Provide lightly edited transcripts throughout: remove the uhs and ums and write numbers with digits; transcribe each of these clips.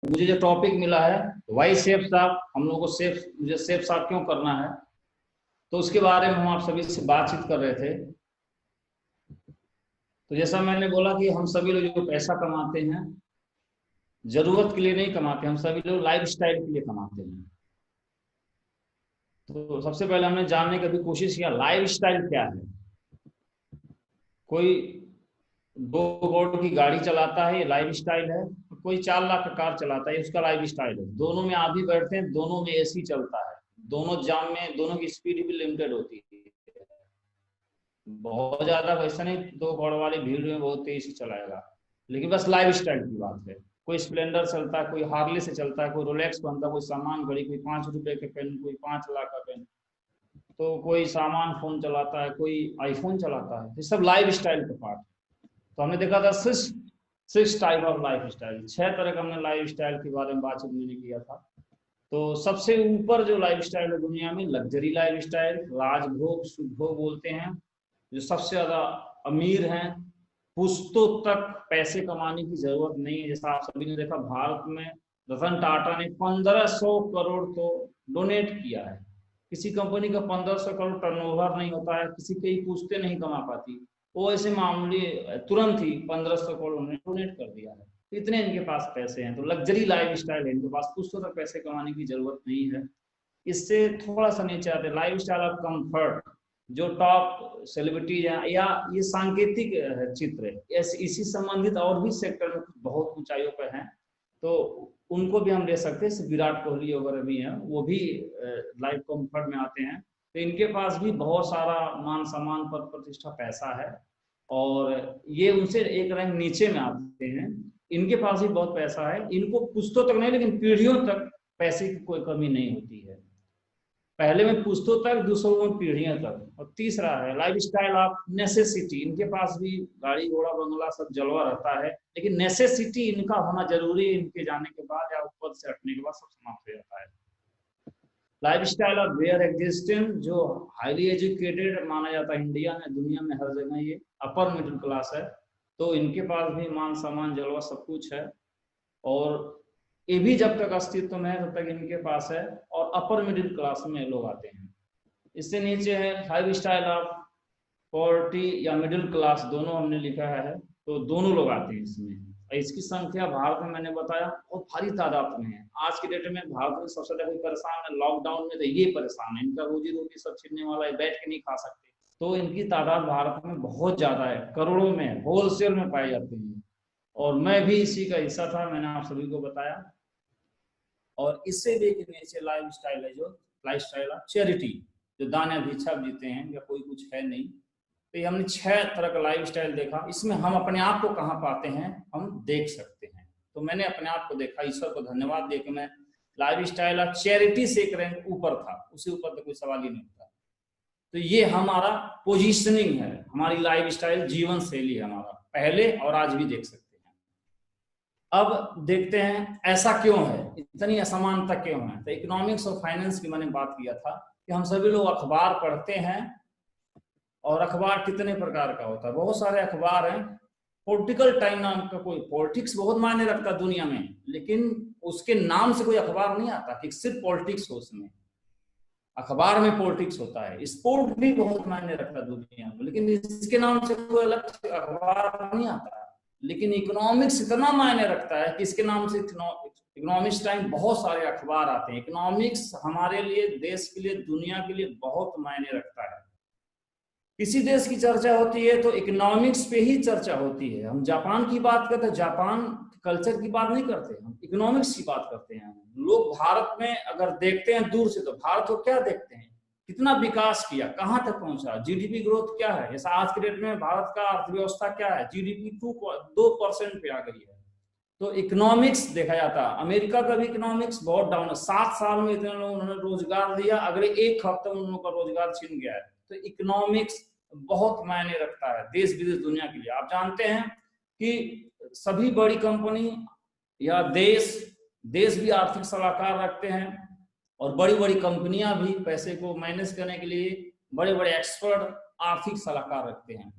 मुझे जो टॉपिक मिला है वाई सेफ साहब, हम लोगों को मुझे सेफ साहब क्यों करना है, तो उसके बारे में हम आप सभी से बातचीत कर रहे थे। तो जैसा मैंने बोला कि हम सभी लोग जो पैसा कमाते हैं जरूरत के लिए नहीं कमाते, हम सभी लोग लाइफ स्टाइल के लिए कमाते हैं। तो सबसे पहले हमने जानने की भी कोशिश किया लाइफ स्टाइल क्या है। कोई 2 करोड़ की गाड़ी चलाता है, ये लाइफ स्टाइल है। कोई 4 लाख का कार चलाता है, उसका लाइफ स्टाइल है। दोनों में आप भी बैठते हैं, दोनों में एसी चलता है, दोनों जाम में दोनों की स्पीड भी लिमिटेड होती है। बहुत ज्यादा वैसा नहीं 2 करोड़ वाली भीड़ में बहुत तेज से चलाएगा, लेकिन बस लाइफ स्टाइल की बात है। कोई स्प्लेंडर चलता है, कोई हार्ले से चलता है, कोई रोलेक्स पहनता है, कोई सामान घड़ी, कोई 5 रुपए के पेन, कोई 5 लाख का पेन, तो कोई सामान फोन चलाता है, कोई आईफोन चलाता है। ये सब लाइफ स्टाइल का पार्ट है। तो हमने देखा था six type of life style, 6 तरह का हमने लाइफ स्टाइल के बारे में बातचीत मैंने किया था। तो सबसे ऊपर जो लाइफ स्टाइल है दुनिया में, लग्जरी लाइफ स्टाइल, राजभोग सुखभोग बोलते हैं। जो सबसे ज्यादा अमीर हैं, पुश्तों तक पैसे कमाने की जरूरत नहीं है। जैसा आप सभी ने देखा भारत में रतन टाटा ने 1500 करोड़ तो डोनेट किया है। किसी कंपनी का 1500 करोड़ टर्नओवर नहीं होता है, किसी की पुश्तें नहीं कमा पाती, वो ऐसे मामूली तुरंत ही 1500 करोड़ उन्होंने डोनेट कर दिया है। इतने इनके पास पैसे हैं, तो लग्जरी लाइफ स्टाइल है, इनके पास पुश्तों तक पैसे कमाने की जरूरत नहीं है। इससे थोड़ा सा नीचे आते लाइफ स्टाइल ऑफ कंफर्ट। जो टॉप सेलिब्रिटीज हैं या ये सांकेतिक चित्र है, इसी संबंधित और भी सेक्टर में बहुत ऊंचाइयों पर हैं, तो उनको भी हम ले सकते हैं। विराट कोहली वगैरह भी हैं, वो भी लाइफ कंफर्ट में आते हैं। तो इनके पास भी बहुत सारा मान सम्मान पद प्रतिष्ठा पैसा है, और ये उनसे एक रैंक नीचे में आते हैं। इनके पास भी बहुत पैसा है, इनको पुश्तों तक नहीं लेकिन पीढ़ियों तक पैसे की कोई कमी नहीं होती है। पहले में पुश्तों तक, दूसरों में पीढ़ियों तक। और तीसरा है लाइफ स्टाइल ऑफ नेसेसिटी। इनके पास भी गाड़ी घोड़ा बंगला सब जलवा रहता है, लेकिन नेसेसिटी इनका होना जरूरी है। इनके जाने के बाद या ऊपर से हटने के बाद सब समाप्त हो जाता है। Life style of where existence, जो हाईली एजुकेटेड माना जाता है इंडिया में, दुनिया में हर जगह ये अपर मिडिल क्लास है, तो इनके पास भी मान सम्मान जलवा सब कुछ है। और ये भी जब तक अस्तित्व में है तब तक इनके पास है, और अपर मिडिल क्लास में लोग आते हैं। इससे नीचे है लाइफ स्टाइल ऑफ पॉवर्टी या मिडिल क्लास, दोनों हमने लिखा है, तो दोनों लोग आते हैं इसमें। इसकी संख्या भारत में मैंने बताया और भारी तादाद में है। आज के डेट में भारत में सबसे ज्यादा परेशान है, लॉकडाउन में तो ये परेशान है, इनका रोजी रोटी सब छीनने वाला है, बैठ के नहीं खा सकते। तो इनकी तादाद भारत में बहुत ज्यादा है, करोड़ों में होलसेल में पाए जाते हैं। और मैं भी इसी का हिस्सा था, मैंने आप सभी को बताया। और इससे भी एक नीचे लाइफ स्टाइल है, जो लाइफ स्टाइल ऑफ चैरिटी, जो दान या भिक्षा जीते हैं या कोई कुछ है नहीं। तो ये हमने 6 तरह का लाइफ स्टाइल देखा। इसमें हम अपने आप को कहाँ पाते हैं, हम देख सकते हैं। तो मैंने अपने आप को देखा, ईश्वर को धन्यवाद दे के मैं लाइफ स्टाइल ऑफ चैरिटी से एक रैंक ऊपर था, उससे ऊपर तो कोई सवाल ही नहीं था। तो ये हमारा पोजिशनिंग है, हमारी लाइफ स्टाइल जीवन शैली है हमारा, पहले और आज भी देख सकते हैं। अब देखते हैं ऐसा क्यों है, इतनी असमानता क्यों है। तो इकोनॉमिक्स और फाइनेंस की मैंने बात किया था कि हम सभी लोग अखबार पढ़ते हैं, और अखबार कितने प्रकार का होता है, बहुत सारे अखबार हैं। पॉलिटिकल टाइम नाम का कोई, पॉलिटिक्स बहुत मायने रखता है दुनिया में, लेकिन उसके नाम से कोई अखबार नहीं आता कि सिर्फ पॉलिटिक्स हो उसमें। अखबार में पॉलिटिक्स होता है, स्पोर्ट भी बहुत मायने रखता है दुनिया में, लेकिन इसके नाम से कोई अलग अखबार नहीं आता। लेकिन इकोनॉमिक्स इतना मायने रखता है कि इसके नाम से इकोनॉमिक्स टाइम बहुत सारे अखबार आते हैं। इकोनॉमिक्स हमारे लिए, देश के लिए, दुनिया के लिए बहुत मायने रखता है। किसी देश की चर्चा होती है तो इकोनॉमिक्स पे ही चर्चा होती है। हम जापान की बात करते हैं, जापान कल्चर की बात नहीं करते, हम इकोनॉमिक्स की बात करते हैं। लोग भारत में अगर देखते हैं दूर से, तो भारत को क्या देखते हैं, कितना विकास किया, कहां तक पहुंचा, जीडीपी ग्रोथ क्या है। जैसा आज के डेट में भारत का अर्थव्यवस्था क्या है, जीडीपी 2% पे आ गई है। तो इकोनॉमिक्स देखा जाता है। अमेरिका का भी इकोनॉमिक्स बहुत डाउन है, 7 साल में इतने लोगों उन्होंने रोजगार दिया, अगले 1 हफ्ते में उन लोगों का रोजगार छिन गया है। तो इकोनॉमिक्स बहुत मायने रखता है देश विदेश दुनिया के लिए। आप जानते हैं कि सभी बड़ी कंपनी या देश भी आर्थिक सलाहकार रखते हैं, और बड़ी बड़ी कंपनियां भी पैसे को मैनेज करने के लिए बड़े बड़े एक्सपर्ट आर्थिक सलाहकार रखते हैं।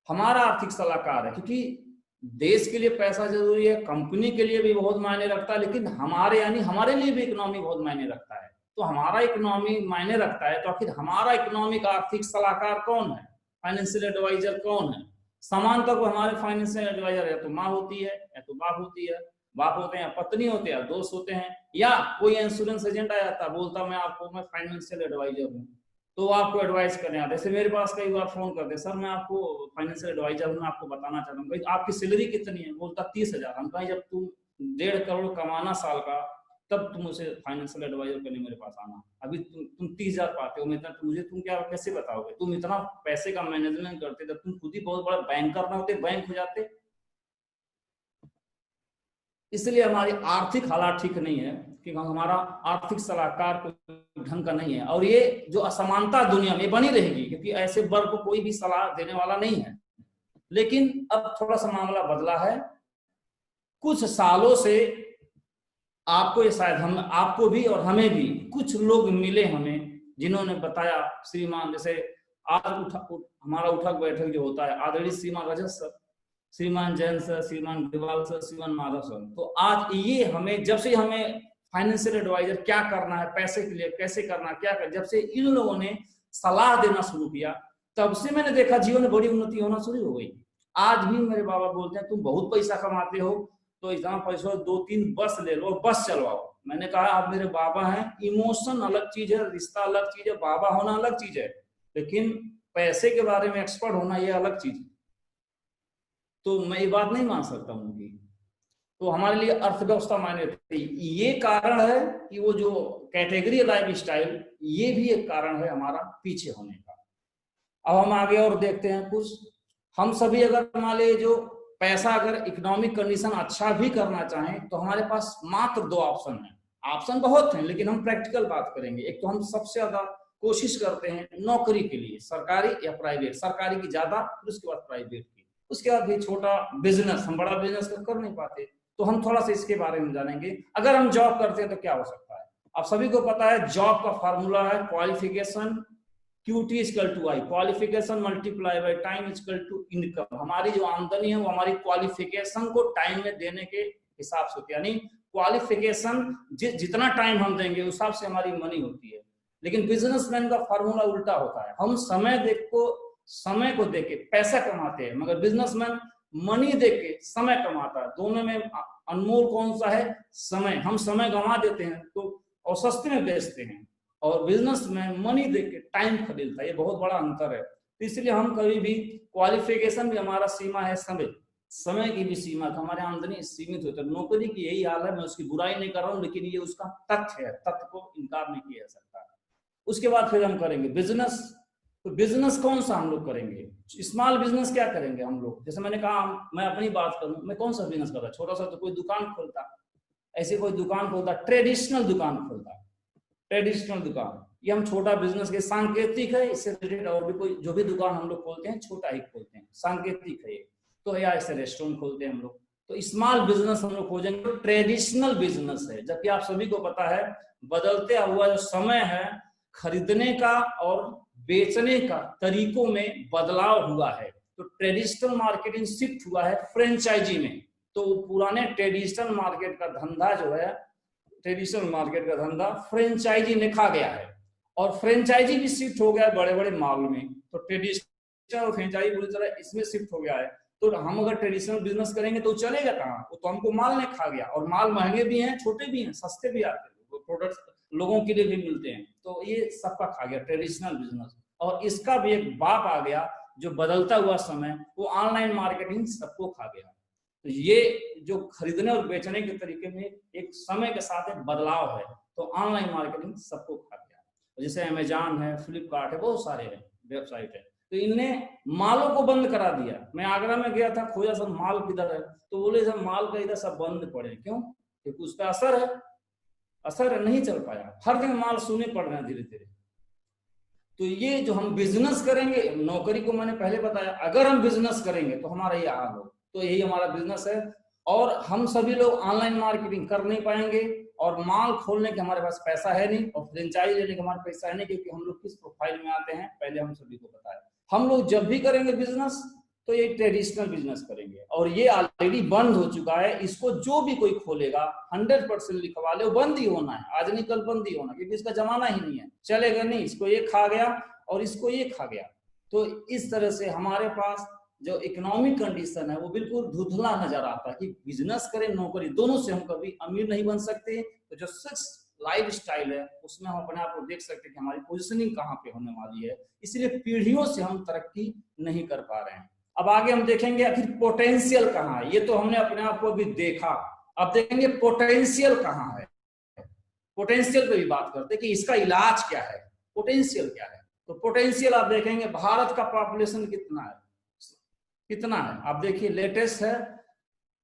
हमारा आर्थिक सलाहकार है, क्योंकि देश के लिए पैसा जरूरी है, कंपनी के लिए भी बहुत मायने रखता है, लेकिन हमारे यानी हमारे लिए भी इकोनॉमी बहुत मायने रखता है। तो हमारा इकोनॉमी मायने रखता है, तो आखिर हमारा इकोनॉमिक आर्थिक सलाहकार कौन है, फाइनेंशियल एडवाइजर कौन है? सामान्यतः तो हमारे फाइनेंशियल एडवाइजर या तो माँ होती है या तो बाप होती है, बाप होते हैं, पत्नी होते हैं, दोस्त होते हैं, या कोई इंश्योरेंस एजेंट आ जाता है, बोलता मैं फाइनेंशियल एडवाइजर हूँ, तो आपको एडवाइस करने आते हैं। जैसे मेरे पास कई बार फोन करते हैं, सर मैं आपको फाइनेंशियल एडवाइजर हूँ, मैं आपको बताना चाहता हूँ, भाई आपकी सैलरी कितनी है? बोलता 30,000। हम कहें जब तुम 1.5 करोड़ कमाना साल का, तब तुम उसे फाइनेंशियल एडवाइजर करने मेरे पास आना। अभी तुम 30,000 पाते हो, इतना मुझे तुम क्या कैसे बताओगे? तुम इतना पैसे का मैनेजमेंट करते, जब तुम खुद ही बहुत बड़ा बैंकर ना होते, बैंक हो जाते। इसलिए हमारी आर्थिक हालात ठीक नहीं है कि हमारा आर्थिक सलाहकार कोई ढंग का नहीं है, और ये जो असमानता दुनिया में बनी रहेगी, क्योंकि ऐसे वर्ग को कोई भी सलाह देने वाला नहीं है। लेकिन अब थोड़ा सा मामला बदला है कुछ सालों से। आपको ये शायद हम आपको भी और हमें भी कुछ लोग मिले हमें, जिन्होंने बताया, श्रीमान जैसे आज हमारा उठक बैठक जो होता है, आदरणीय श्रीमान रजत सर, श्रीमान जैन सर, श्रीमान ग्रिवाल सर, श्रीमान माधव सर, तो आज ये हमें जब से हमें फाइनेंशियल एडवाइजर क्या करना है, पैसे के लिए कैसे करना, क्या कर, जब से इन लोगों ने सलाह देना शुरू किया, तब से मैंने देखा जीवन में बड़ी उन्नति होना शुरू हो गई। आज भी मेरे बाबा बोलते हैं तुम बहुत पैसा कमाते हो, तो इतना पैसा 2-3 बस ले लो, बस चलवाओ। मैंने कहा आप मेरे बाबा हैं, इमोशन अलग चीज है, रिश्ता अलग चीज है, बाबा होना अलग चीज है, लेकिन पैसे के बारे में एक्सपर्ट होना ये अलग चीज है। तो मैं ये बात नहीं मान सकता उनकी। तो हमारे लिए अर्थव्यवस्था मायने रखती है। ये कारण है कि वो जो कैटेगरी लाइफ स्टाइल, ये भी एक कारण है हमारा पीछे होने का। अब हम आगे और देखते हैं कुछ। हम सभी अगर मान लीजिए जो पैसा अगर इकोनॉमिक कंडीशन अच्छा भी करना चाहें, तो हमारे पास मात्र 2 ऑप्शन है। ऑप्शन बहुत हैं, लेकिन हम प्रैक्टिकल बात करेंगे। एक तो हम सबसे ज्यादा कोशिश करते हैं नौकरी के लिए, सरकारी या प्राइवेट, सरकारी की ज्यादा, उसके बाद प्राइवेट की, उसके बाद भी छोटा बिजनेस। हम बड़ा बिजनेस कर नहीं पाते, तो हम थोड़ा सा इसके बारे में जानेंगे। अगर हम जॉब करते हैं तो क्या हो सकता है? आप सभी को पता है जॉब का फॉर्मूला है qualification QT equal to I, qualification multiply by time equal to income. हमारी जो आमदनी है वो हमारी क्वालिफिकेशन को टाइम में देने के हिसाब से होती है, यानी क्वालिफिकेशन जितना टाइम हम देंगे उस हिसाब से हमारी मनी होती है। लेकिन बिजनेसमैन का फॉर्मूला उल्टा होता है। हम समय को देके पैसा कमाते हैं, मगर बिजनेसमैन मनी देके समय कमाता है। दोनों में अनमोल कौन सा है? समय। हम समय गंवा देते हैं तो और सस्ते में बेचते हैं, और बिजनेस में मनी देके टाइम खरीदता है। ये बहुत बड़ा अंतर है। तो इसलिए हम कभी भी, क्वालिफिकेशन भी हमारा सीमा है, समय की भी सीमा, हमारे आमदनी सीमित होती है। नौकरी की यही हाल है, मैं उसकी बुराई नहीं कर रहा हूँ, लेकिन ये उसका तथ्य है, तथ्य को इनकार नहीं किया जा सकता। उसके बाद फिर हम करेंगे बिजनेस। तो बिजनेस कौन सा हम लोग करेंगे? स्मॉल बिजनेस क्या करेंगे हम लोग? जैसे मैंने कहा, मैं अपनी बात करूं, मैं कौन सा बिजनेस कर रहा? छोटा सा तो कोई दुकान खोलता, ऐसे कोई दुकान खोलता, ट्रेडिशनल दुकान खोलता, ट्रेडिशनल दुकान। ये हम छोटा बिजनेस के सांकेतिक है, इससे रिलेटेड और भी कोई जो भी दुकान हम लोग खोलते हैं छोटा ही खोलते हैं, सांकेतिक है ये। तो या ऐसे रेस्टोरेंट खोलते हैं हम लोग। तो स्मॉल बिजनेस हम लोग खोजेंगे, तो ट्रेडिशनल बिजनेस है। जबकि आप सभी को पता है बदलते हुआ जो समय है, खरीदने का और बेचने का तरीकों में बदलाव हुआ है। तो ट्रेडिशनल मार्केटिंग शिफ्ट हुआ है फ्रेंचाइजी में। तो पुराने ट्रेडिशनल मार्केट का धंधा जो है, ट्रेडिशनल मार्केट का धंधा फ्रेंचाइजी ने खा गया है, और फ्रेंचाइजी भी शिफ्ट हो गया है बड़े बड़े मॉल में। तो ट्रेडिशनल और फ्रेंचाइजी पूरी तरह इसमें शिफ्ट हो गया है। तो हम अगर ट्रेडिशनल बिजनेस करेंगे तो चलेगा कहाँ? वो तो हमको माल ने खा गया, और माल महंगे भी हैं, छोटे भी हैं, सस्ते भी आते हैं, प्रोडक्ट्स लोगों के लिए भी मिलते हैं। तो ये सबका खा गया ट्रेडिशनल बिजनेस। और इसका भी एक बाप आ गया जो बदलता हुआ समय, वो ऑनलाइन मार्केटिंग सबको खा गया। तो ये जो खरीदने और बेचने के तरीके में एक समय के साथ एक बदलाव है। तो ऑनलाइन मार्केटिंग सबको खा गया। जैसे अमेजॉन है, फ्लिपकार्ट है, बहुत सारे हैं वेबसाइट है। तो इनने मालों को बंद करा दिया। मैं आगरा में गया था, खोजा सब माल किधर है, तो बोले सब माल का इधर सब बंद पड़े। क्यों? क्योंकि उस पर असर है, असर नहीं चल पाया। हर दिन माल सुने पड़ रहे हैं धीरे धीरे। तो ये जो हम बिजनेस करेंगे, नौकरी को मैंने पहले बताया, अगर हम बिजनेस करेंगे तो हमारा ये हाल हो। तो यही हमारा बिजनेस है। और हम सभी लोग ऑनलाइन मार्केटिंग कर नहीं पाएंगे, और माल खोलने के हमारे पास पैसा है नहीं, और फ्रेंचाइज लेने का हमारे पैसा है नहीं, क्योंकि हम लोग किस प्रोफाइल में आते हैं पहले हम सभी को पता है। हम लोग जब भी करेंगे बिजनेस, तो ये ट्रेडिशनल बिजनेस करेंगे, और ये ऑलरेडी बंद हो चुका है। इसको जो भी कोई खोलेगा 100% लिखवा ले, वो बंद ही होना है, आज नहीं कल बंद ही होना, क्योंकि इसका जमाना ही नहीं है, चलेगा नहीं। इसको ये खा गया और इसको ये खा गया। तो इस तरह से हमारे पास जो इकोनॉमिक कंडीशन है वो बिल्कुल धुंधला नजर आता है कि बिजनेस करें नौकरी, दोनों से हम कभी अमीर नहीं बन सकते। तो जो सक्सेस लाइफ स्टाइल है उसमें हम अपने आप को देख सकते हैं कि हमारी पोजीशनिंग कहाँ पे होने वाली है। इसलिए पीढ़ियों से हम तरक्की नहीं कर पा रहे हैं। अब आगे हम देखेंगे आखिर पोटेंशियल कहाँ है। ये तो हमने अपने आप को भी देखा, अब देखेंगे पोटेंशियल कहाँ है। पोटेंशियल पे भी बात करते हैं कि इसका इलाज क्या है, पोटेंशियल क्या है। तो पोटेंशियल आप देखेंगे भारत का पॉपुलेशन कितना है, कितना है आप देखिए, लेटेस्ट है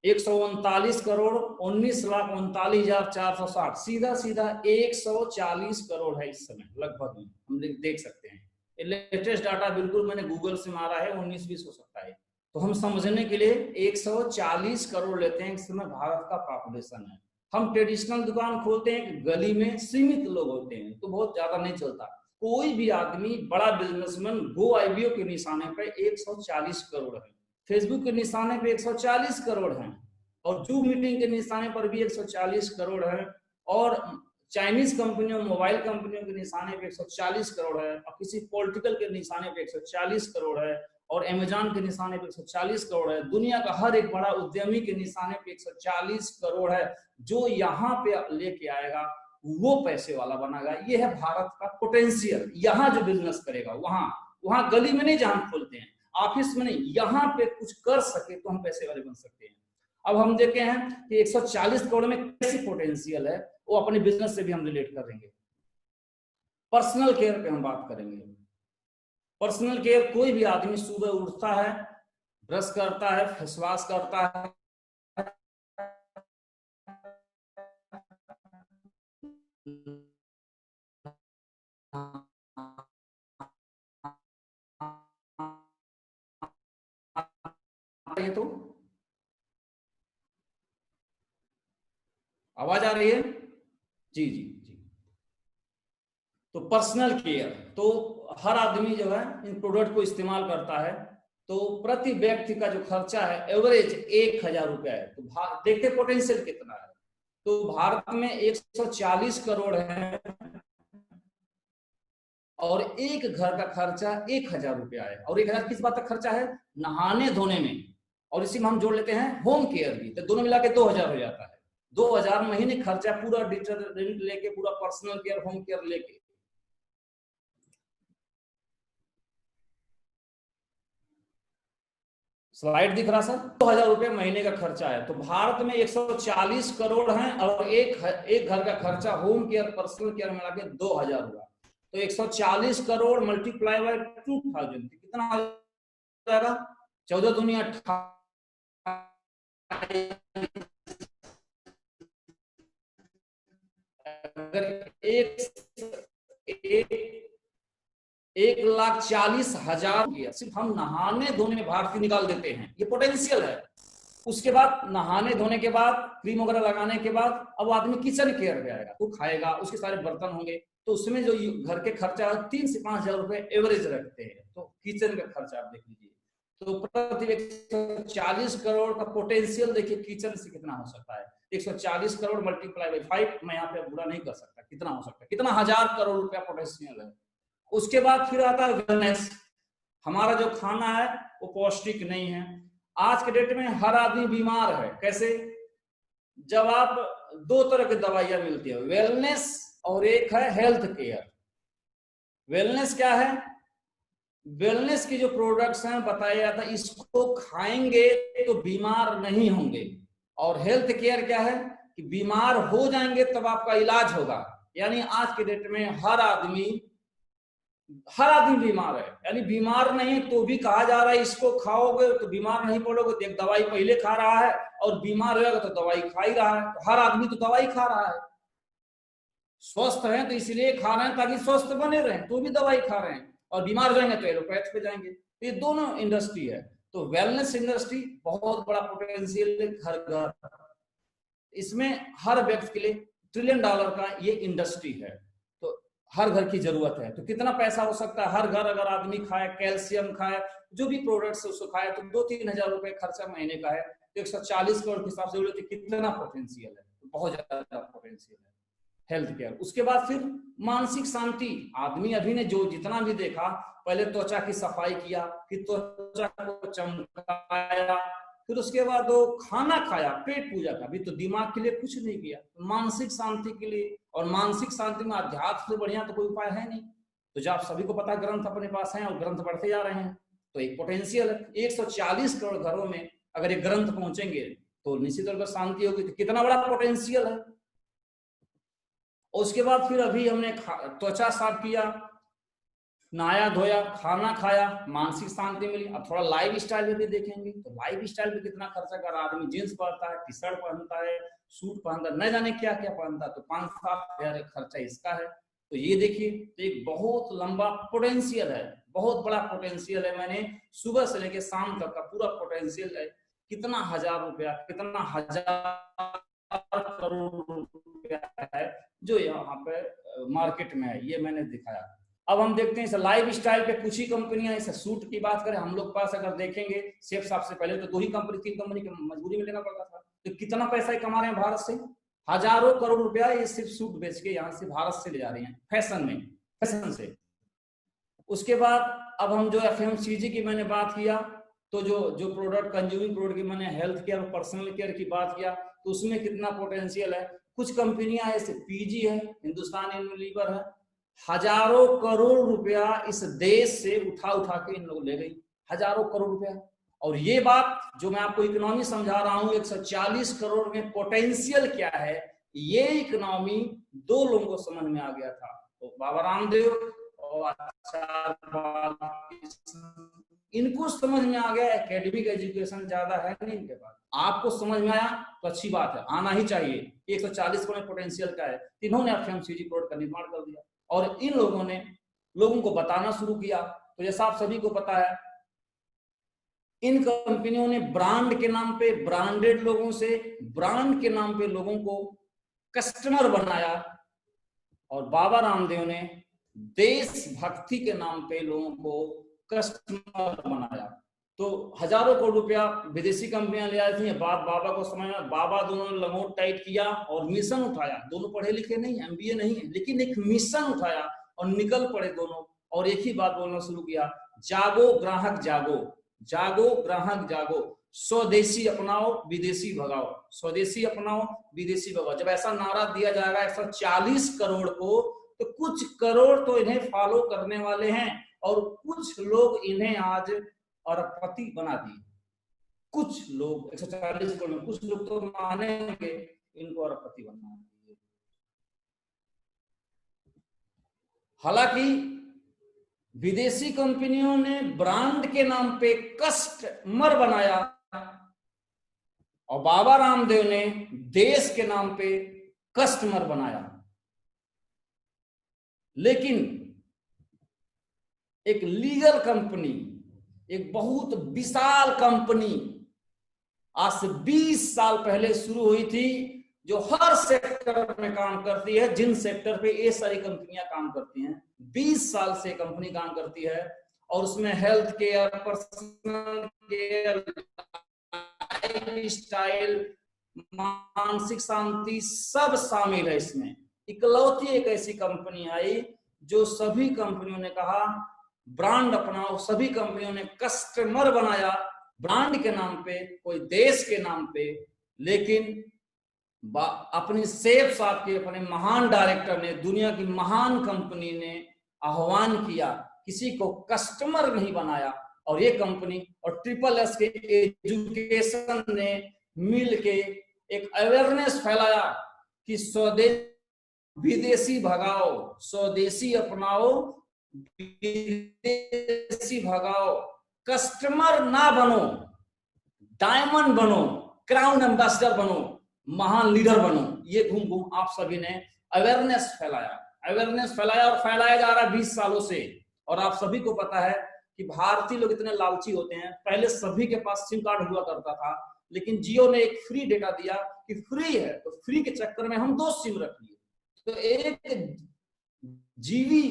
139 करोड़ 19,39,460, सीधा सीधा 140 करोड़ है इस समय लगभग, हम देख सकते हैं। लेटेस्ट डाटा बिल्कुल मैंने गूगल से मारा है, 19-20 हो सकता है। तो हम समझने के लिए 140 करोड़ लेते हैं इस समय भारत का पॉपुलेशन है। हम ट्रेडिशनल दुकान खोलते हैं, गली में सीमित लोग होते हैं तो बहुत ज्यादा नहीं चलता। कोई भी आदमी बड़ा बिजनेसमैन GoIBO के निशाने पे 140 करोड़ है, फेसबुक के निशाने पे 140 करोड़ हैं, और जूम मीटिंग के निशाने पर भी 140 करोड़ है, और चाइनीज कंपनियों मोबाइल कंपनियों के निशाने पे 140 करोड़ है, और किसी पॉलिटिकल के निशाने पे 140 करोड़ है, और अमेजॉन के निशाने पे 140 करोड़ है। दुनिया का हर एक बड़ा उद्यमी के निशाने पे 140 करोड़ है। जो यहाँ पे लेके आएगा वो पैसे वाला बनेगा। ये है भारत का पोटेंशियल। यहाँ जो बिजनेस करेगा वहां गली में नहीं जहां खोलते हैं, ऑफिस में नहीं, यहाँ पे कुछ कर सके तो हम पैसे वाले बन सकते हैं। अब हम देखते हैं कि 140 करोड़ में कैसी पोटेंशियल है, वो अपने बिजनेस से भी हम रिलेट करेंगे। पर्सनल केयर पे हम बात करेंगे। पर्सनल केयर, कोई भी आदमी सुबह उठता है, ब्रश करता है, फेस वॉश करता है, ये तो आवाज आ रही है? जी जी जी। तो पर्सनल केयर, तो हर आदमी जो है इन प्रोडक्ट को इस्तेमाल करता है। तो प्रति व्यक्ति का जो खर्चा है एवरेज 1,000 रुपया है। तो देखते पोटेंशियल कितना है। तो भारत में 140 करोड़ है और एक घर का खर्चा 1,000 रुपया है। और 1,000 किस बात का खर्चा है? नहाने धोने में, और इसी में हम जोड़ लेते हैं होम केयर भी, तो दोनों मिला के 2,000 हो जाता है। 2,000 महीने खर्चा पूरा डिटर्जेंट लेके, पूरा पर्सनल केयर होम केयर लेके। स्लाइड दिख रहा सर? 2,000 रुपए महीने का खर्चा है। तो भारत में 140 करोड़ हैं और एक घर का खर्चा होम केयर पर्सनल केयर मिला के 2,000 हुआ। तो 140 करोड़ मल्टीप्लाई बाय 2,000 कितना आ जाएगा? 14 दूनी 28। अगर 1,40,000 सिर्फ हम नहाने धोने में भारतीय निकाल देते हैं, ये पोटेंशियल है। उसके बाद नहाने धोने के बाद, क्रीम वगैरह लगाने के बाद, अब आदमी किचन केयर पे आएगा, तो खाएगा, उसके सारे बर्तन होंगे, तो उसमें जो घर के खर्चा 3 से 5,000 रुपए एवरेज रखते हैं। तो किचन का खर्चा आप देख लीजिए। तो प्रति 140 करोड़ का पोटेंशियल देखिए किचन से कितना हो सकता है। 140 करोड़ मल्टीप्लाई बाई 5, मैं यहाँ पे बुरा नहीं कर सकता, कितना हो सकता है, कितना 1,000 करोड़ रुपया पोटेंशियल है। उसके बाद फिर आता है वेलनेस। हमारा जो खाना है वो पौष्टिक नहीं है। आज के डेट में हर आदमी बीमार है। कैसे? जब आप 2 तरह की दवाइयां मिलती है, वेलनेस और एक है हेल्थ केयर। वेलनेस क्या है? वेलनेस की जो प्रोडक्ट्स हैं बताया जाता है इसको खाएंगे तो बीमार नहीं होंगे। और हेल्थ केयर क्या है कि बीमार हो जाएंगे तब आपका इलाज होगा। यानी आज के डेट में हर आदमी बीमार है। यानी बीमार नहीं तो भी कहा जा रहा है इसको खाओगे तो बीमार नहीं पड़ोगे। तो एक दवाई पहले खा रहा है और बीमार होगा तो दवाई खा ही रहा है। तो हर आदमी तो दवाई खा रहा है। स्वस्थ है तो इसलिए खा रहे हैं ताकि स्वस्थ बने रहें, तो भी दवाई खा रहे हैं, और बीमार जाएंगे तो एलोपैथ पे जाएंगे। तो ये दोनों इंडस्ट्री है। तो वेलनेस इंडस्ट्री बहुत बड़ा पोटेंशियल है हर घर, इसमें हर व्यक्ति के लिए $1 ट्रिलियन का ये इंडस्ट्री है। तो हर घर की जरूरत है, तो कितना पैसा हो सकता है? हर घर अगर आदमी खाए, कैल्शियम खाए, जो भी प्रोडक्ट्स उसको खाए, तो 2-3 हजार रुपए खर्चा महीने का है, तो 140 करोड़ के हिसाब से बोले तो कितना पोटेंशियल है, बहुत ज्यादा पोटेंशियल है हेल्थ केयर। उसके बाद फिर मानसिक शांति। आदमी अभी ने जो जितना भी देखा, पहले त्वचा की सफाई किया, फिर त्वचा को चमकाया, फिर उसके बाद वो खाना खाया, पेट पूजा का, अभी तो दिमाग के लिए कुछ नहीं किया, मानसिक शांति के लिए। और मानसिक शांति में अध्यात्म से बढ़िया तो कोई उपाय है नहीं। तो जब आप सभी को पता ग्रंथ अपने पास हैं और ग्रंथ बढ़ते जा रहे हैं, तो एक पोटेंशियल है। 140 करोड़ घरों में अगर एक ग्रंथ पहुंचेंगे तो निश्चित तौर पर शांति होगी। तो कितना बड़ा पोटेंशियल है। उसके बाद फिर अभी हमने त्वचा साफ किया, नहाया धोया, खाना खाया, मानसिक शांति मिली। अब थोड़ा लाइफ स्टाइल भी देखेंगे, तो लाइफ स्टाइल पे कितना खर्चा कर रहा आदमी। जींस पहनता है, टी शर्ट पहनता है, सूट पहनता है, न जाने क्या क्या पहनता है, तो 5-7 हजार खर्चा इसका है। तो ये देखिए, तो एक बहुत लंबा पोटेंशियल है, बहुत बड़ा पोटेंशियल है। मैंने सुबह से लेकर शाम तक का पूरा पोटेंशियल है, कितना हजार रुपया, कितना हजार करोड़ रुपया है जो यहाँ पे मार्केट में है, ये मैंने दिखाया। अब हम देखते हैं इस लाइफ स्टाइल पे कुछ ही कंपनियां, इस सूट की बात करें हम लोग पास अगर देखेंगे, शेफ साहब से पहले तो 2 ही कंपनी 3 कंपनी की मजबूरी में लेना पड़ता था, तो कितना पैसा कमा रहे हैं भारत से, हजारों करोड़ रुपया ये सिर्फ सूट बेच के यहाँ से भारत से ले जा रहे हैं, फैशन में, फैशन से। उसके बाद अब हम जो FMCG की मैंने बात किया, तो जो प्रोडक्ट कंज्यूमिंग प्रोडक्ट की मैंने हेल्थ केयर और पर्सनल केयर की बात किया, तो उसमें कितना पोटेंशियल है। कुछ कंपनियां ऐसे PG है, हिंदुस्तान यूनिलीवर है, हजारों करोड़ रुपया इस देश से उठा के इन लोग ले गई, हजारों करोड़ रुपया। और ये बात जो मैं आपको इकोनॉमी समझा रहा हूं, 140 करोड़ में पोटेंशियल क्या है, ये इकोनॉमी 2 लोगों को समझ में आ गया था, तो बाबा रामदेव और इनको समझ में आ गया। एकेडमिक एजुकेशन ज्यादा है नहीं इनके पास, आपको समझ में आया तो अच्छी बात है, आना ही चाहिए। 140 करोड़ पोटेंशियल का है, इन्होंने FMCG प्रोडक्ट का निर्माण कर दिया और इन लोगों ने लोगों को बताना शुरू किया। तो जैसा आप सभी को पता है, इन कंपनियों ने ब्रांड के नाम पे, ब्रांडेड लोगों से ब्रांड के नाम पे लोगों को कस्टमर बनाया, और बाबा रामदेव ने देशभक्ति के नाम पे लोगों को कस्टमर बनाया। तो हजारों करोड़ रुपया विदेशी कंपनियां ले आई थी, बात बाबा को समझ में, बाबा दोनों ने लंगोट टाइट किया और मिशन उठाया। दोनों पढ़े लिखे नहीं, MBA नहीं है, लेकिन एक मिशन उठाया और निकल पड़े दोनों, और एक ही बात बोलना शुरू किया, जागो ग्राहक जागो, जागो ग्राहक जागो, स्वदेशी अपनाओ विदेशी भगाओ, स्वदेशी अपनाओ विदेशी भगाओ। जब ऐसा नारा दिया जाएगा 140 करोड़ को, तो कुछ करोड़ तो इन्हें फॉलो करने वाले हैं, और कुछ लोग इन्हें आज अरबपति बना दिए। कुछ लोग 140 करोड़ में कुछ लोग तो मानेंगे इनको अरबपति बना दिए। हालांकि विदेशी कंपनियों ने ब्रांड के नाम पे कस्टमर बनाया, और बाबा रामदेव ने देश के नाम पे कस्टमर बनाया। लेकिन एक लीगल कंपनी, एक बहुत विशाल कंपनी आज से 20 साल पहले शुरू हुई थी, जो हर सेक्टर में काम करती है, जिन सेक्टर पे ये सारी कंपनियां काम करती हैं। 20 साल से कंपनी काम करती है, और उसमें health care, personal care, life style, मानसिक शांति सब शामिल है इसमें। इकलौती एक ऐसी कंपनी आई जो सभी कंपनियों ने कहा ब्रांड अपनाओ, सभी कंपनियों ने कस्टमर बनाया ब्रांड के नाम पे, कोई देश के नाम पे। लेकिन अपनी शेफ साहब के, अपने महान डायरेक्टर ने, दुनिया की महान कंपनी ने आह्वान किया, किसी को कस्टमर नहीं बनाया। और ये कंपनी और SSS के एजुकेशन ने मिल के एक अवेयरनेस फैलाया कि स्वदेश विदेशी भगाओ, स्वदेशी अपनाओ विदेशी भगाओ, कस्टमर ना बनो, डायमंड बनो, क्राउन एम्बेसडर बनो, महान लीडर बनो। ये घूम घूम आप सभी ने अवेयरनेस फैलाया और फैलाया जा रहा है 20 सालों से। और आप सभी को पता है कि भारतीय लोग इतने लालची होते हैं, पहले सभी के पास सिम कार्ड हुआ करता था, लेकिन जियो ने एक फ्री डेटा दिया कि फ्री है, तो फ्री के चक्कर में हम 2 सिम रख लिए। तो एक जीवी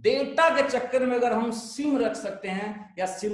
डेटा के चक्कर में अगर हम सिम रख सकते हैं या सिम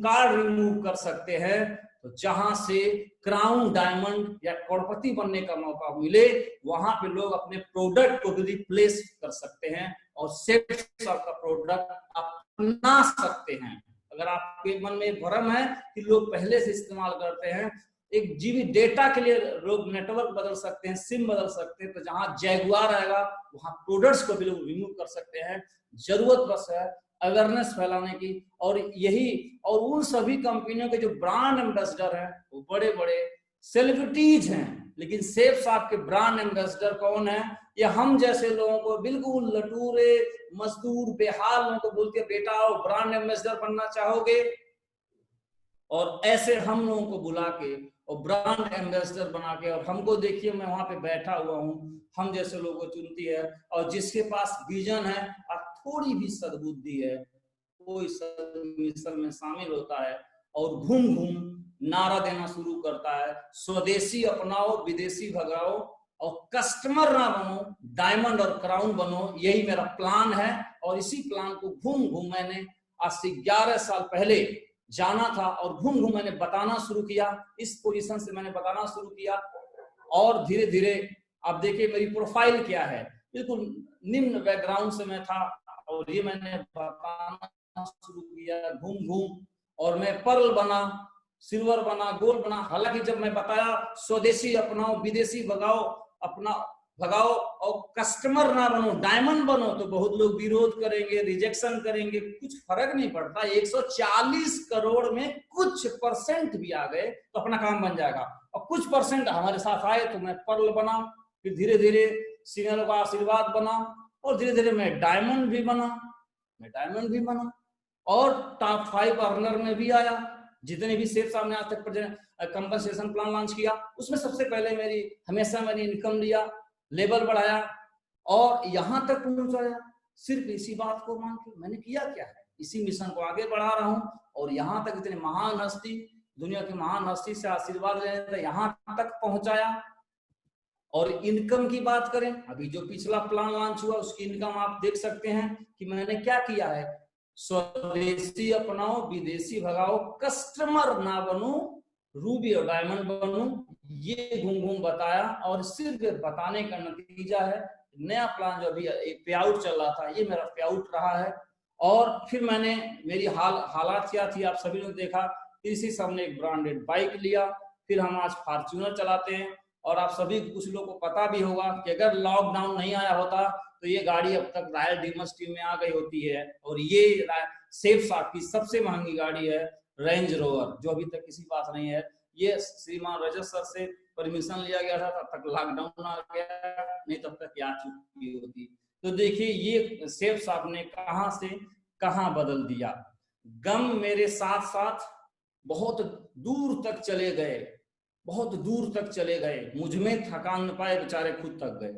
कार्ड रिमूव कर सकते हैं, तो जहां से क्राउन डायमंड या करोड़पति बनने का मौका मिले, वहां पे लोग अपने प्रोडक्ट को भी रिप्लेस कर सकते हैं और सेफ का प्रोडक्ट अपना सकते हैं। अगर आपके मन में भ्रम है कि लोग पहले से इस्तेमाल करते हैं, एक जीबी डेटा के लिए लोग नेटवर्क बदल सकते हैं, सिम बदल सकते हैं, तो जहां जैगुआर आएगा वहां प्रोडक्ट्स को भी लोग रिमूव कर सकते हैं। जरूरत बस है अवेयरनेस फैलाने की, और यही और उन सभी कंपनियों के जो ब्रांड एम्बेसडर हैं वो बड़े बड़े सेलिब्रिटीज हैं, लेकिन सेफ साहब के ब्रांड एम्बेसडर कौन है? या हम जैसे लोगों को, बिल्कुल लटूरे मजदूर बेहाल लोगों को बोलते हैं बेटा आओ ब्रांड एम्बेसडर बनना चाहोगे, और ऐसे हम लोगों को बुला के और ब्रांड एम्बेसडर बना के, और हमको देखिए मैं वहां पे बैठा हुआ हूँ, हम जैसे लोगों को चुनती है, और जिसके पास विजन है और थोड़ी भी सद्बुद्धि है वो इस मिशन में शामिल होता है और घूम घूम नारा देना शुरू करता है, स्वदेशी अपनाओ विदेशी भगाओ और कस्टमर ना बनो डायमंड और क्राउन बनो, यही मेरा प्लान है। और इसी प्लान को घूम घूम मैंने आज से 11 साल पहले जाना था और घूम घूम मैंने बताना शुरू किया, इस पोजीशन से मैंने बताना शुरू किया, और धीरे धीरे आप देखिए मेरी प्रोफाइल क्या है, बिल्कुल निम्न बैकग्राउंड से मैं था और ये मैंने बताना शुरू किया घूम घूम, और मैं पर्ल बना, सिल्वर बना, गोल्ड बना। हालांकि जब मैं बताया स्वदेशी अपनाओ विदेशी भगाओ, अपना भगाओ और कस्टमर ना बनो डायमंड बनो, तो बहुत लोग विरोध करेंगे, रिजेक्शन करेंगे, कुछ फर्क नहीं पड़ता। 140 करोड़ में कुछ परसेंट भी आ गए तो अपना काम बन जाएगा, और कुछ परसेंट हमारे साथ आए तो मैं पर्ल बना, फिर धीरे धीरे सीनियर का आशीर्वाद बना, और धीरे धीरे मैं डायमंड भी बना, और टॉप 5 अर्नर में भी आया। जितने भी सेफ साहब ने आज तक कंपनसेशन प्लान लॉन्च किया उसमें सबसे पहले हमेशा मैंने इनकम लिया, लेवल बढ़ाया और यहां तक पहुंचाया, सिर्फ इसी बात को मान के। मैंने किया क्या है, इसी मिशन को आगे बढ़ा रहा हूं, और यहां तक इतने महान हस्ती, दुनिया की महान हस्ती से आशीर्वाद लेने यहां तक पहुंचाया। और इनकम की बात करें, अभी जो पिछला प्लान लॉन्च हुआ उसकी इनकम आप देख सकते हैं कि मैंने क्या किया है, स्वदेशी अपनाओ विदेशी भगाओ, कस्टमर ना बनो रूबी और डायमंड बनूं, ये घूम घूम बताया, और सिर्फ बताने का नतीजा है नया प्लान जो अभी एक पे आउट चल रहा था, ये मेरा पे आउट रहा है। और फिर मैंने मेरी हालात क्या थी आप सभी ने देखा, इसी से हमने एक ब्रांडेड बाइक लिया, फिर हम आज फॉर्च्यूनर चलाते हैं। और आप सभी कुछ लोगों को पता भी होगा कि अगर लॉकडाउन नहीं आया होता तो ये गाड़ी अब तक रॉयल डीमर्स टीम में आ गई होती है, और ये सेफ साहब की सबसे महंगी गाड़ी है रेंज रोवर, जो अभी तक किसी पास नहीं है। ये श्रीमान रजत सर से परमिशन लिया गया था, तब तक लॉकडाउन आ गया, नहीं तब तक आ चुकी होती। तो देखिए ये सेफ साहब ने कहां से कहां बदल दिया। गम मेरे साथ साथ बहुत दूर तक चले गए, बहुत दूर तक चले गए, मुझमें थका न पाए, बेचारे खुद थक गए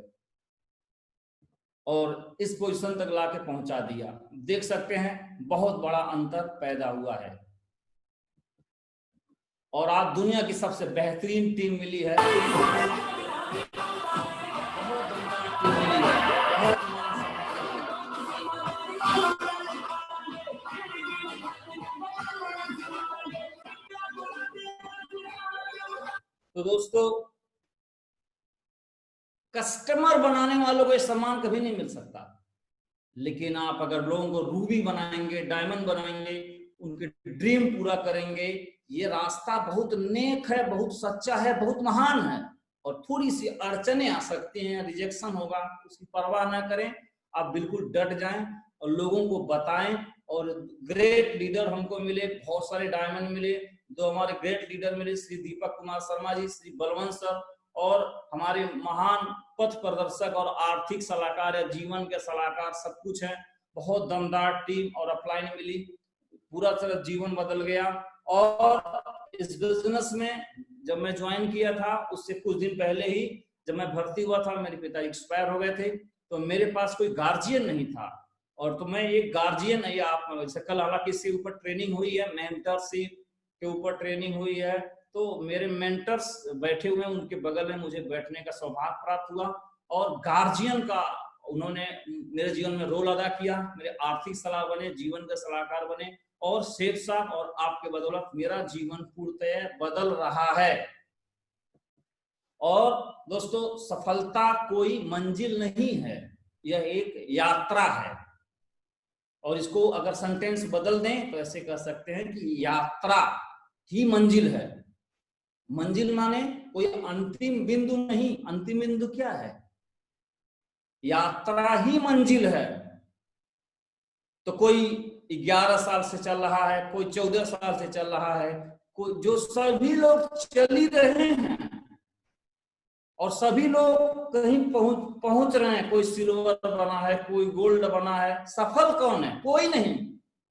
और इस पोजीशन तक लाके पहुंचा दिया। देख सकते हैं बहुत बड़ा अंतर पैदा हुआ है, और आज दुनिया की सबसे बेहतरीन टीम मिली है, तो दोस्तों कस्टमर बनाने वालों को सम्मान कभी नहीं मिल सकता, लेकिन आप अगर लोगों को रूबी बनाएंगे, डायमंड बनाएंगे, उनके ड्रीम पूरा करेंगे, ये रास्ता बहुत नेक है, बहुत सच्चा है, बहुत महान है। और थोड़ी सी अड़चने आ सकती हैं, रिजेक्शन होगा, उसकी परवाह ना करें, आप बिल्कुल डट जाएं और लोगों को बताएं। और ग्रेट लीडर हमको मिले, बहुत सारे डायमंड मिले, दो हमारे ग्रेट लीडर मिले, श्री दीपक कुमार शर्मा जी, श्री बलवंत सर, और हमारे महान पथ प्रदर्शक और आर्थिक सलाहकार या जीवन के सलाहकार, सब कुछ है। बहुत दमदार टीम और अपलाइन मिली, पूरा तरह जीवन बदल गया। और इस बिजनेस में जब मैं ज्वाइन किया था उससे कुछ दिन पहले ही जब मैं भर्ती हुआ था, मेरे पिता एक्सपायर हो गए थे, तो मेरे पास कोई गार्जियन नहीं था, और तो मैं एक गार्जियन नहीं, आप कल हालांकि इसके ऊपर ट्रेनिंग हुई है, मेंटरशिप के ऊपर ट्रेनिंग हुई है, तो मेरे मेंटर्स बैठे हुए हैं, उनके बगल में मुझे बैठने का सौभाग्य प्राप्त हुआ, और गार्जियन का उन्होंने मेरे जीवन में रोल अदा किया, मेरे आर्थिक सलाह बने, जीवन के सलाहकार बने, और शेख साहब और आपके बदौलत मेरा जीवन पूर्णतः बदल रहा है। और दोस्तों, सफलता कोई मंजिल नहीं है, यह एक यात्रा है। और इसको अगर सेंटेंस बदल दें तो ऐसे कह सकते हैं कि यात्रा ही मंजिल है। मंजिल माने कोई अंतिम बिंदु नहीं, अंतिम बिंदु क्या है? यात्रा ही मंजिल है। तो कोई 11 साल से चल रहा है, कोई 14 साल से चल रहा है, कोई, जो सभी लोग चल ही रहे हैं और सभी लोग कहीं पहुंच रहे हैं। कोई सिल्वर बना है, कोई गोल्ड बना है। सफल कौन है? कोई नहीं,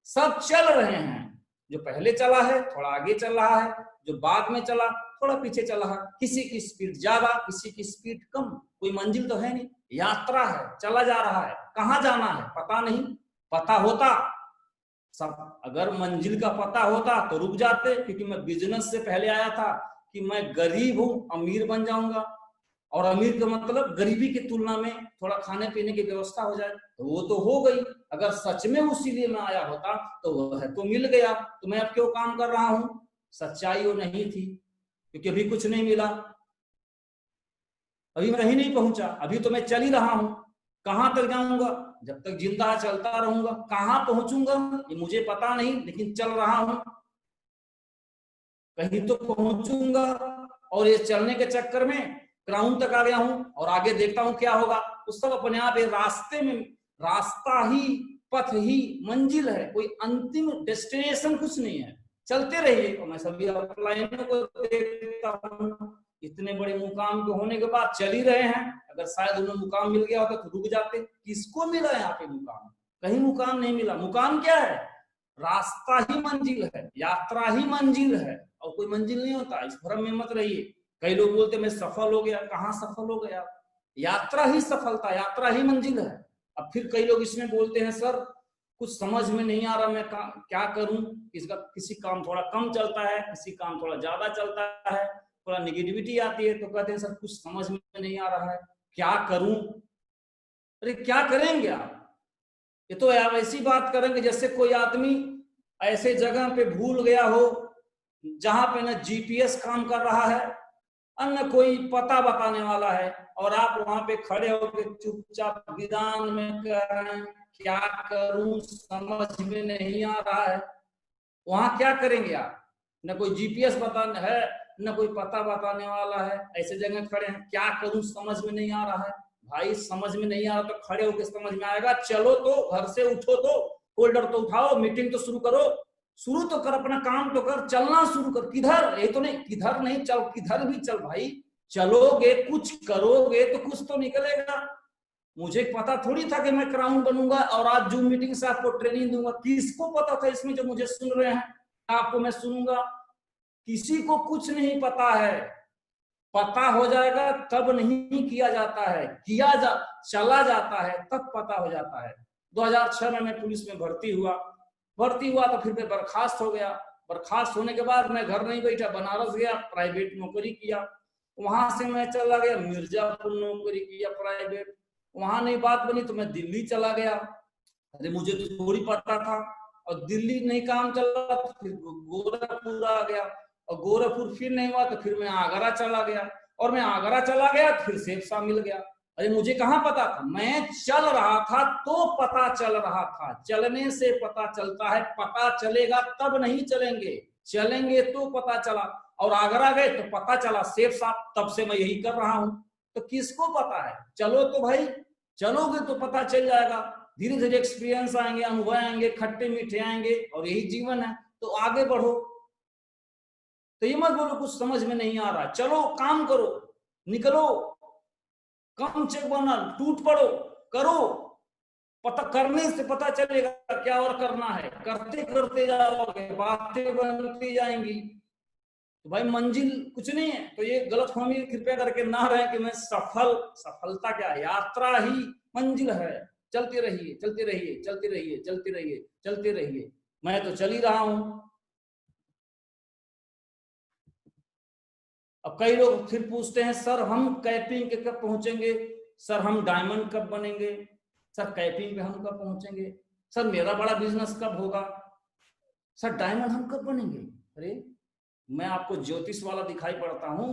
सब चल रहे हैं। जो पहले चला है थोड़ा आगे चल रहा है, जो बाद में चला थोड़ा पीछे चल रहा है। किसी की स्पीड ज्यादा, किसी की स्पीड कम, कोई मंजिल तो है नहीं, यात्रा है, चला जा रहा है। कहाँ जाना है पता नहीं, पता होता सब, अगर मंजिल का पता होता तो रुक जाते। क्योंकि मैं बिजनेस से पहले आया था कि मैं गरीब हूं, अमीर बन जाऊंगा, और अमीर का मतलब गरीबी की तुलना में थोड़ा खाने पीने की व्यवस्था हो जाए, तो वो तो हो गई। अगर सच में उसी लिए मैं आया होता तो वह तो मिल गया, तो मैं अब क्यों काम कर रहा हूं? सच्चाई वो नहीं थी, क्योंकि अभी कुछ नहीं मिला, अभी मैं कहीं नहीं पहुंचा, अभी तो मैं चल ही रहा हूं। कहां तक जाऊंगा? जब तक जिंदा चलता रहूंगा। कहां पहुंचूंगा ये मुझे पता नहीं, लेकिन चल रहा हूं, कहीं तो पहुंचूंगा। और ये चलने के चक्कर में ग्राउंड तक आ गया हूं, और आगे देखता हूं क्या होगा। उस सब अपने आप रास्ते में, रास्ता ही, पथ ही मंजिल है, कोई अंतिम डेस्टिनेशन कुछ नहीं है। चलते रहिए। और मैं सभी अपलाइनों को देखता हूं, इतने बड़े मुकाम के होने के बाद चल ही रहे हैं। अगर शायद उन्हें मुकाम मिल गया होता तो रुक जाते। किसको मिला यहाँ पे मुकाम? कहीं मुकाम नहीं मिला। मुकाम क्या है? रास्ता ही मंजिल है, यात्रा ही मंजिल है, और कोई मंजिल नहीं होता। इस भ्रम में मत रहिए। कई लोग बोलते मैं सफल हो गया, कहाँ सफल हो गया? यात्रा ही सफलता, यात्रा ही मंजिल है। अब फिर कई लोग इसमें बोलते हैं सर कुछ समझ में नहीं आ रहा, मैं क्या करूं? इसका किसी काम थोड़ा कम चलता है, किसी काम थोड़ा ज्यादा चलता है, थोड़ा निगेटिविटी आती है, तो कहते हैं सर कुछ समझ में नहीं आ रहा है, क्या करूं? अरे क्या करेंगे आप? ये तो आप ऐसी बात करेंगे जैसे कोई आदमी ऐसे जगह पे भूल गया हो जहां पे न जीपीएस काम कर रहा है, अन्य कोई पता बताने वाला है, और आप वहां पे खड़े होकर चुपचाप विदान में कह रहे हैं क्या करूं, समझ में नहीं आ रहा है। वहां क्या करेंगे आप? न कोई जीपीएस बताने है, न कोई पता बताने वाला है, ऐसे जगह खड़े हैं, क्या करूं समझ में नहीं आ रहा है। भाई समझ में नहीं आ रहा तो खड़े होकर समझ में आएगा। चलो तो, घर से उठो तो, फोल्डर तो उठाओ, मीटिंग तो शुरू करो, शुरू तो कर, अपना काम तो कर, चलना शुरू कर। किधर? ये तो नहीं किधर नहीं, चल किधर भी चल भाई। चलोगे, कुछ करोगे तो कुछ तो निकलेगा। मुझे पता थोड़ी था कि मैं क्राउन बनूंगा और आज जूम मीटिंग से आपको ट्रेनिंग दूंगा। किसको पता था इसमें जो मुझे सुन रहे हैं आपको मैं सुनूंगा? किसी को कुछ नहीं पता है। पता हो जाएगा तब नहीं किया जाता है, चला जाता है तब पता हो जाता है। 2006 में मैं पुलिस में भर्ती हुआ तो फिर मैं बर्खास्त हो गया। बर्खास्त होने के बाद मैं घर नहीं बैठा, बनारस गया, प्राइवेट नौकरी किया। वहां से मैं चला गया मिर्जापुर, नौकरी किया प्राइवेट। वहां नहीं बात बनी तो मैं दिल्ली चला गया। अरे मुझे तो थोड़ी पता था। और दिल्ली नहीं काम चला तो फिर गोरखपुर आ गया, और गोरखपुर फिर नहीं हुआ तो फिर मैं आगरा चला गया, और मैं आगरा चला गया फिर सेप्सा मिल गया। अरे मुझे कहाँ पता था? मैं चल रहा था तो पता चल रहा था। चलने से पता चलता है, पता चलेगा तब नहीं चलेंगे, चलेंगे तो पता चला। और आगरा गए तो पता चला सेप्सा, तब से मैं यही कर रहा हूं। तो किसको पता है? चलो तो भाई, चलोगे तो पता चल जाएगा। धीरे धीरे एक्सपीरियंस आएंगे, अनुभव आएंगे, खट्टे मीठे आएंगे, और यही जीवन है। तो आगे बढ़ो। तो ये मत बोलो कुछ समझ में नहीं आ रहा, चलो काम करो, निकलो, कम चेक बना, टूट पड़ो, करो। पता करने से पता चलेगा क्या और करना है। करते करते जाओगे, बातें बनती जाएंगी। तो भाई मंजिल कुछ नहीं है। तो ये गलतफहमी कृपया करके ना रहे कि मैं सफलता क्या है? यात्रा ही मंजिल है। चलते रहिए, चलते रहिए, चलते रहिए, चलते रहिए, चलते रहिए। मैं तो चल ही रहा हूं। अब कई लोग फिर पूछते हैं सर हम कैपिंग के कब पहुंचेंगे, सर हम डायमंड कब बनेंगे, सर कैपिंग पे हम कब पहुंचेंगे, सर मेरा बड़ा बिजनेस कब होगा, सर डायमंड हम कब बनेंगे। अरे मैं आपको ज्योतिष वाला दिखाई पड़ता हूं,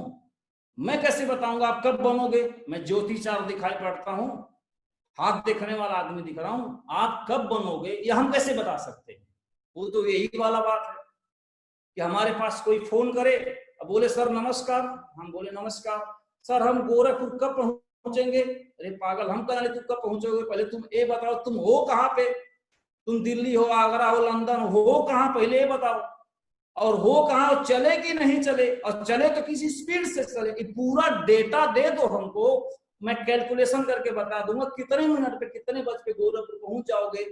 मैं कैसे बताऊंगा आप कब बनोगे, मैं ज्योतिषार दिखाई पड़ता हूं, हाथ देखने वाला आदमी दिख रहा हूं, आप कब बनोगे ये हम कैसे बता सकते हैं। वो तो यही वाला बात है कि हमारे पास कोई फोन करे, अब बोले सर नमस्कार, हम बोले नमस्कार, सर हम गोरखपुर कब पहुंचेंगे। अरे पागल, हम कह रहे तुम कब पहुंचोगे, पहले तुम ये बताओ तुम हो कहाँ पे, तुम दिल्ली हो, आगरा हो, लंदन हो कहाँ, पहले ये बताओ, और हो कहाँ, चले कि नहीं चले, और चले तो किसी स्पीड से चले, कि पूरा डेटा दे दो हमको, मैं कैलकुलेशन करके बता दूंगा कितने मिनट पे कितने बज पे गोरखपुर पहुंच जाओगे।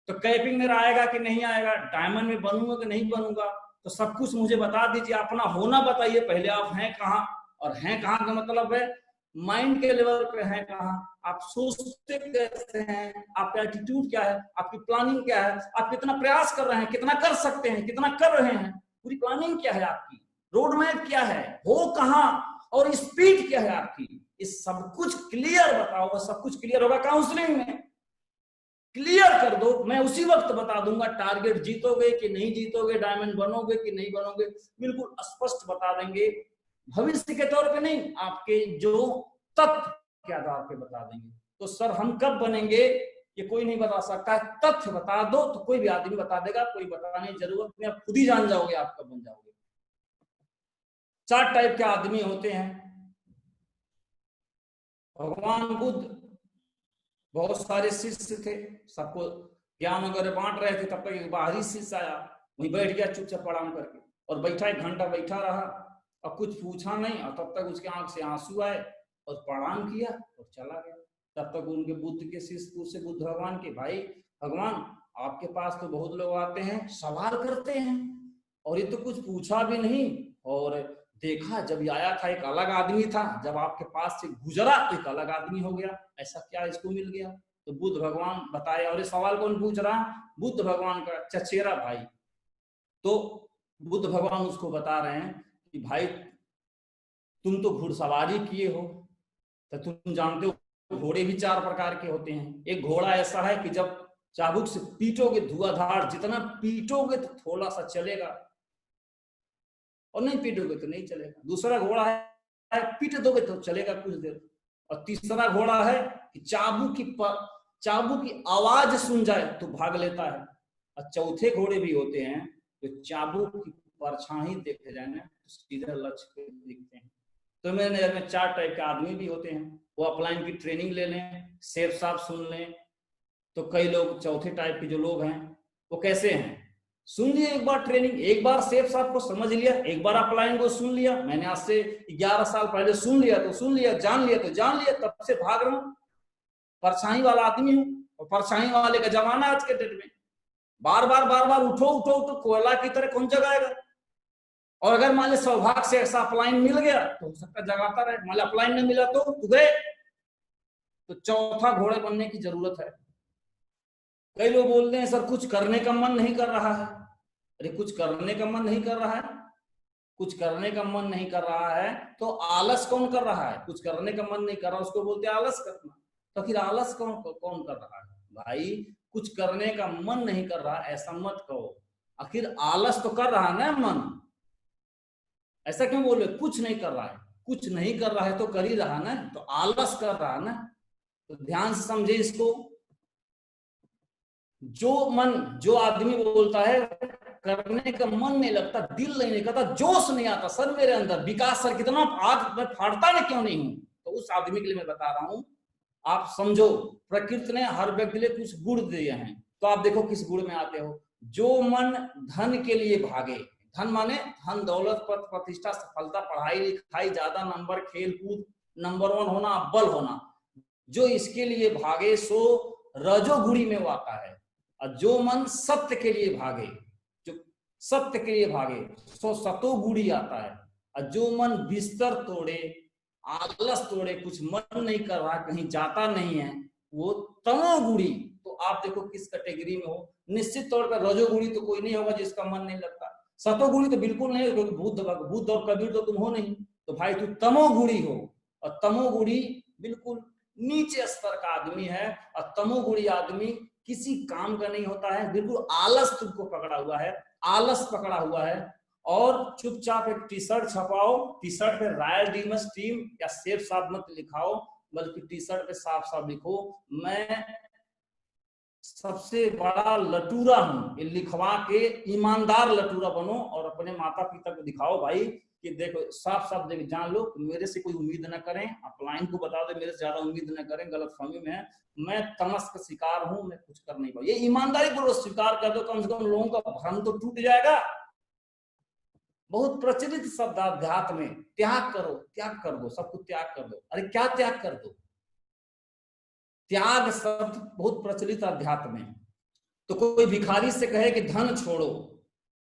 तो कैपिंग मेरा आएगा कि नहीं आएगा, डायमंड में बनूंगा कि नहीं बनूंगा, तो सब कुछ मुझे बता दीजिए, अपना होना बताइए पहले, आप हैं कहाँ, और हैं कहाँ का मतलब है माइंड के लेवल पे हैं कहाँ, आप सोचते कैसे हैं, आपका एटीट्यूड क्या है, आपकी प्लानिंग क्या है, आप कितना प्रयास कर रहे हैं, कितना कर सकते हैं, कितना कर रहे हैं, पूरी प्लानिंग क्या है आपकी, रोड मैप क्या है, हो कहाँ, और स्पीड क्या है आपकी, इस सब कुछ क्लियर बताओ, सब कुछ क्लियर होगा काउंसलिंग में, क्लियर कर दो, मैं उसी वक्त बता दूंगा टारगेट जीतोगे कि नहीं जीतोगे, डायमंड बनोगे कि नहीं बनोगे, बिल्कुल स्पष्ट बता देंगे, भविष्य के तौर पे नहीं, आपके जो तथ्य के आधार पे बता देंगे। तो सर हम कब बनेंगे ये कोई नहीं बता सकता है, तथ्य बता दो तो कोई भी आदमी बता देगा, कोई बताने की जरूरत नहीं, आप खुद ही जान जाओगे आप कब बन जाओगे। 4 टाइप के आदमी होते हैं। भगवान बुद्ध, बहुत सारे शिष्य थे, सबको ज्ञान वगैरह बांट रहे थे, तब तक एक बाहरी शिष्य आया, वहीं बैठ गया चुपचाप प्रणाम करके, और बैठा 1 घंटा बैठा रहा, और कुछ पूछा नहीं, और तब तक उसके आंख से आंसू आए, और प्रणाम किया और चला गया। तब तक उनके बुद्ध के शिष्य पूछे बुद्ध भगवान के, भाई भगवान आपके पास तो बहुत लोग आते हैं सवाल करते हैं, और ये तो कुछ पूछा भी नहीं, और देखा जब ये आया था एक अलग आदमी था, जब आपके पास से गुजरा तो एक अलग आदमी हो गया, ऐसा क्या इसको मिल गया। तो बुद्ध भगवान बताए, और ये सवाल कौन पूछ रहा, बुद्ध भगवान का चचेरा भाई। तो बुद्ध भगवान उसको बता रहे हैं कि भाई तुम तो घुड़सवारी किए हो, तो तुम जानते हो घोड़े भी 4 प्रकार के होते हैं। एक घोड़ा ऐसा है कि जब चाबुक से पीटोगे धुआंधार, जितना पीटोगे तो थोड़ा सा चलेगा, और नहीं पीटोगे तो नहीं चलेगा। दूसरा घोड़ा है पीट दोगे तो चलेगा कुछ देर, और तीसरा घोड़ा है कि चाबुक की आवाज सुन जाए तो भाग लेता है, और चौथे घोड़े भी होते हैं जो चाबुक की परछाई देखे जाए ना तो सीधे लक्ष्य पे दिखते हैं। तो मेरे नजर में 4 टाइप के आदमी भी होते हैं, वो अपलाइन की ट्रेनिंग ले लें, सेफ साफ सुन लें। तो कई लोग चौथे टाइप के जो लोग हैं वो कैसे हैं, सुन लिए एक बार ट्रेनिंग, एक बार सेफ साहब को समझ लिया, एक बार अपलाइन को सुन लिया, मैंने आज से 11 साल पहले सुन लिया तो सुन लिया, जान लिया तो जान लिया, तब से भाग रहा हूं, परछाई वाला आदमी हूं, और परछाई वाले का जमाना आज के डेट में, बार बार उठो उठो उठो, कोयला की तरह कौन जगाएगा। और अगर मान ली सौभाग्य से ऐसा अपलाइन मिल गया तो हो सकता जगाता रहे, मान ली अपलाइन नहीं मिला तो गए, तो चौथा घोड़े बनने की जरूरत है। कई लोग बोलते हैं सर कुछ करने का मन नहीं कर रहा है। अरे कुछ करने का मन नहीं कर रहा है, कुछ करने का मन नहीं कर रहा है तो आलस कौन कर रहा है, कुछ करने का मन नहीं कर रहा उसको बोलते हैं आलस करना। तो फिर आलस कौन कर रहा है, भाई कुछ करने का मन नहीं कर रहा ऐसा मत कहो, आखिर आलस तो कर रहा है ना मन, ऐसा क्यों बोल रहे कुछ नहीं कर रहा है, कुछ नहीं कर रहा है तो कर ही रहा ना, तो आलस कर रहा ना। तो ध्यान से समझे इसको, जो आदमी बोलता है करने का मन नहीं लगता, दिल नहीं करता, जोश नहीं आता सर मेरे अंदर, विकास सर कितना आज मैं फाड़ता ना क्यों नहीं हूं, तो उस आदमी के लिए मैं बता रहा हूं, आप समझो प्रकृति ने हर व्यक्ति के लिए कुछ गुण दिए हैं, तो आप देखो किस गुण में आते हो। जो मन धन के लिए भागे, धन माने धन दौलत पद प्रतिष्ठा सफलता पढ़ाई लिखाई ज्यादा नंबर खेल कूद नंबर 1 होना बल होना, जो इसके लिए भागे सो रजोगुणी में वो आता है। और जो मन सत्य के लिए भागे, जो सत्य के लिए भागे सो सतोगुणी आता है। और जो मन बिस्तर तोड़े आलस तोड़े कुछ मन नहीं कर रहा कहीं जाता नहीं है वो तमोगुणी। तो आप देखो किस कैटेगरी में हो, निश्चित तौर पर रजोगुणी तो कोई नहीं होगा जिसका मन नहीं लगता, सतोगुणी तो बिल्कुल नहीं, क्योंकि बुद्ध और कबीर तो तुम हो नहीं, तो भाई तू तमोगुणी हो। और तमोगुणी बिल्कुल नीचे स्तर का आदमी है, और तमोगुणी आदमी किसी काम का नहीं होता है, बिल्कुल आलस तुमको पकड़ा हुआ है, आलस पकड़ा हुआ है। और चुपचाप एक टी शर्ट छपाओ, टी शर्ट पे रॉयल डीमस टीम या सेफ साफ मत लिखाओ, बल्कि टी शर्ट पे साफ साफ लिखो मैं सबसे बड़ा लटूरा हूं, ये लिखवा के ईमानदार लटूरा बनो और अपने माता पिता को दिखाओ भाई कि देखो, साफ साफ देखो, जान लो मेरे से कोई उम्मीद न करें, अपलाइन को बता दो मेरे से ज्यादा उम्मीद न करें, गलतफहमी में है, मैं तमस का शिकार हूं, मैं कुछ कर नहीं पाऊँ। ये ईमानदारी पूर्वक स्वीकार कर दो, कम से कम लोगों का भ्रम तो टूट जाएगा। बहुत प्रचलित शब्द अध्यात्म में, त्याग करो, त्याग कर दो, सब कुछ त्याग कर दो। अरे क्या त्याग कर दो? त्याग शब्द बहुत प्रचलित अध्यात्म में। तो कोई भिखारी से कहे कि धन छोड़ो,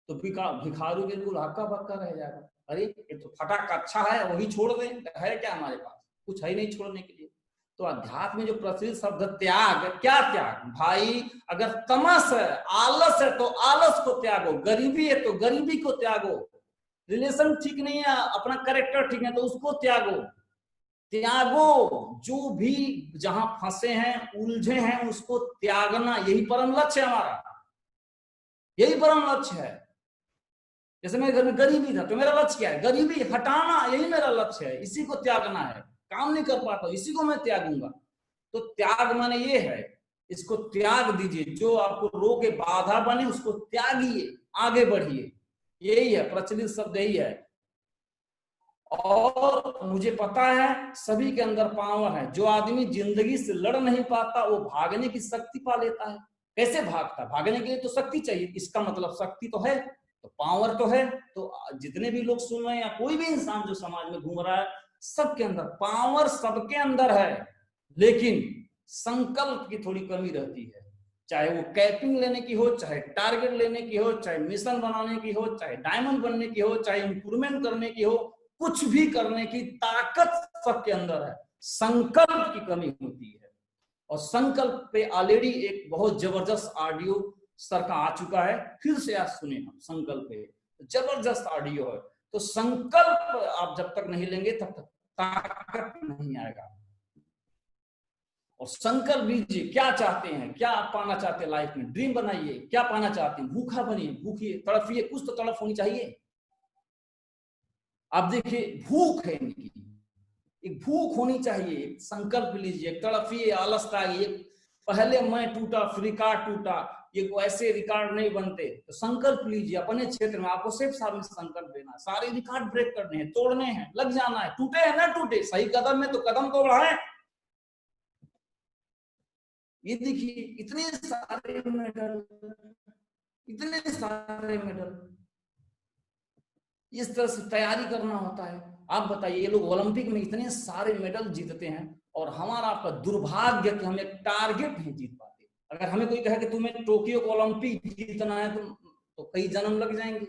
तो भिखारी बिल्कुल हक्का बक्का रह जाएगा, अरे ये तो फटाक अच्छा है, वही छोड़ दे, है क्या हमारे पास? कुछ है नहीं छोड़ने के लिए। तो अध्यात्म में जो प्रचलित शब्द त्याग, क्या त्याग भाई? अगर तमस है, आलस है, तो आलस को त्यागो, गरीबी है तो गरीबी को त्यागो, रिलेशन ठीक नहीं है, अपना कैरेक्टर ठीक है तो उसको त्यागो, त्यागो, जो भी जहां फंसे हैं, उलझे हैं, उसको त्यागना, यही परम लक्ष्य है हमारा, यही परम लक्ष्य है। जैसे मेरे घर में गरीबी था तो मेरा लक्ष्य क्या है? गरीबी हटाना, यही मेरा लक्ष्य है, इसी को त्यागना है। काम नहीं कर पाता इसी को मैं त्यागूंगा। तो त्याग माने ये है, इसको त्याग दीजिए, जो आपको रोके बाधा बने उसको त्यागिए, आगे बढ़िए, यही है प्रचलित शब्द, यही है। और मुझे पता है सभी के अंदर पावर है, जो आदमी जिंदगी से लड़ नहीं पाता वो भागने की शक्ति पा लेता है। कैसे भागता? भागने के लिए तो शक्ति चाहिए, इसका मतलब शक्ति तो है, तो पावर तो है। तो जितने भी लोग सुन रहे हैं या कोई भी इंसान जो समाज में घूम रहा है, सबके अंदर पावर, सबके अंदर है, लेकिन संकल्प की थोड़ी कमी रहती है। चाहे वो कैपिंग लेने की हो, चाहे टारगेट लेने की हो, चाहे मिशन बनाने की हो, चाहे डायमंड बनने की हो, चाहे इंप्रूवमेंट करने की हो, कुछ भी करने की ताकत सबके अंदर है, संकल्प की कमी होती है। और संकल्प पे ऑलरेडी एक बहुत जबरदस्त ऑडियो सर का आ चुका है, फिर से आज सुने हम। संकल्प पे जबरदस्त ऑडियो है। तो संकल्प आप जब तक नहीं लेंगे तब तक ताकत नहीं आएगा। और संकल्प लीजिए, क्या चाहते हैं, क्या आप पाना चाहते हैं लाइफ में, ड्रीम बनाइए, क्या पाना चाहते हैं, भूखा बनिए, भूखिए, तड़फिए, कुछ तो तड़फ होनी चाहिए। आप देखिए भूख है इनकी, एक भूख होनी चाहिए, एक संकल्प लीजिए, तड़फिए, आलसता आइए, पहले मैं टूटा फिर रिकॉर्ड टूटा, ये ऐसे रिकॉर्ड नहीं बनते। तो संकल्प लीजिए अपने क्षेत्र में, आपको सिर्फ सामने संकल्प लेना, सारे रिकॉर्ड ब्रेक करने हैं, तोड़ने हैं, लग जाना है, टूटे है ना टूटे, सही कदम में तो कदम तो बढ़ाएं। ये देखिए इतने सारे मेडल, इतने सारे मेडल, इस तरह से तैयारी करना होता है। आप बताइए, ये लोग ओलंपिक में इतने सारे मेडल जीतते हैं और हमारा आपका दुर्भाग्य कि हम एक टारगेट नहीं जीत पाते। अगर हमें कोई कहे कि तुम्हें टोक्यो को ओलंपिक जीतना है तो कई जन्म लग जाएंगे।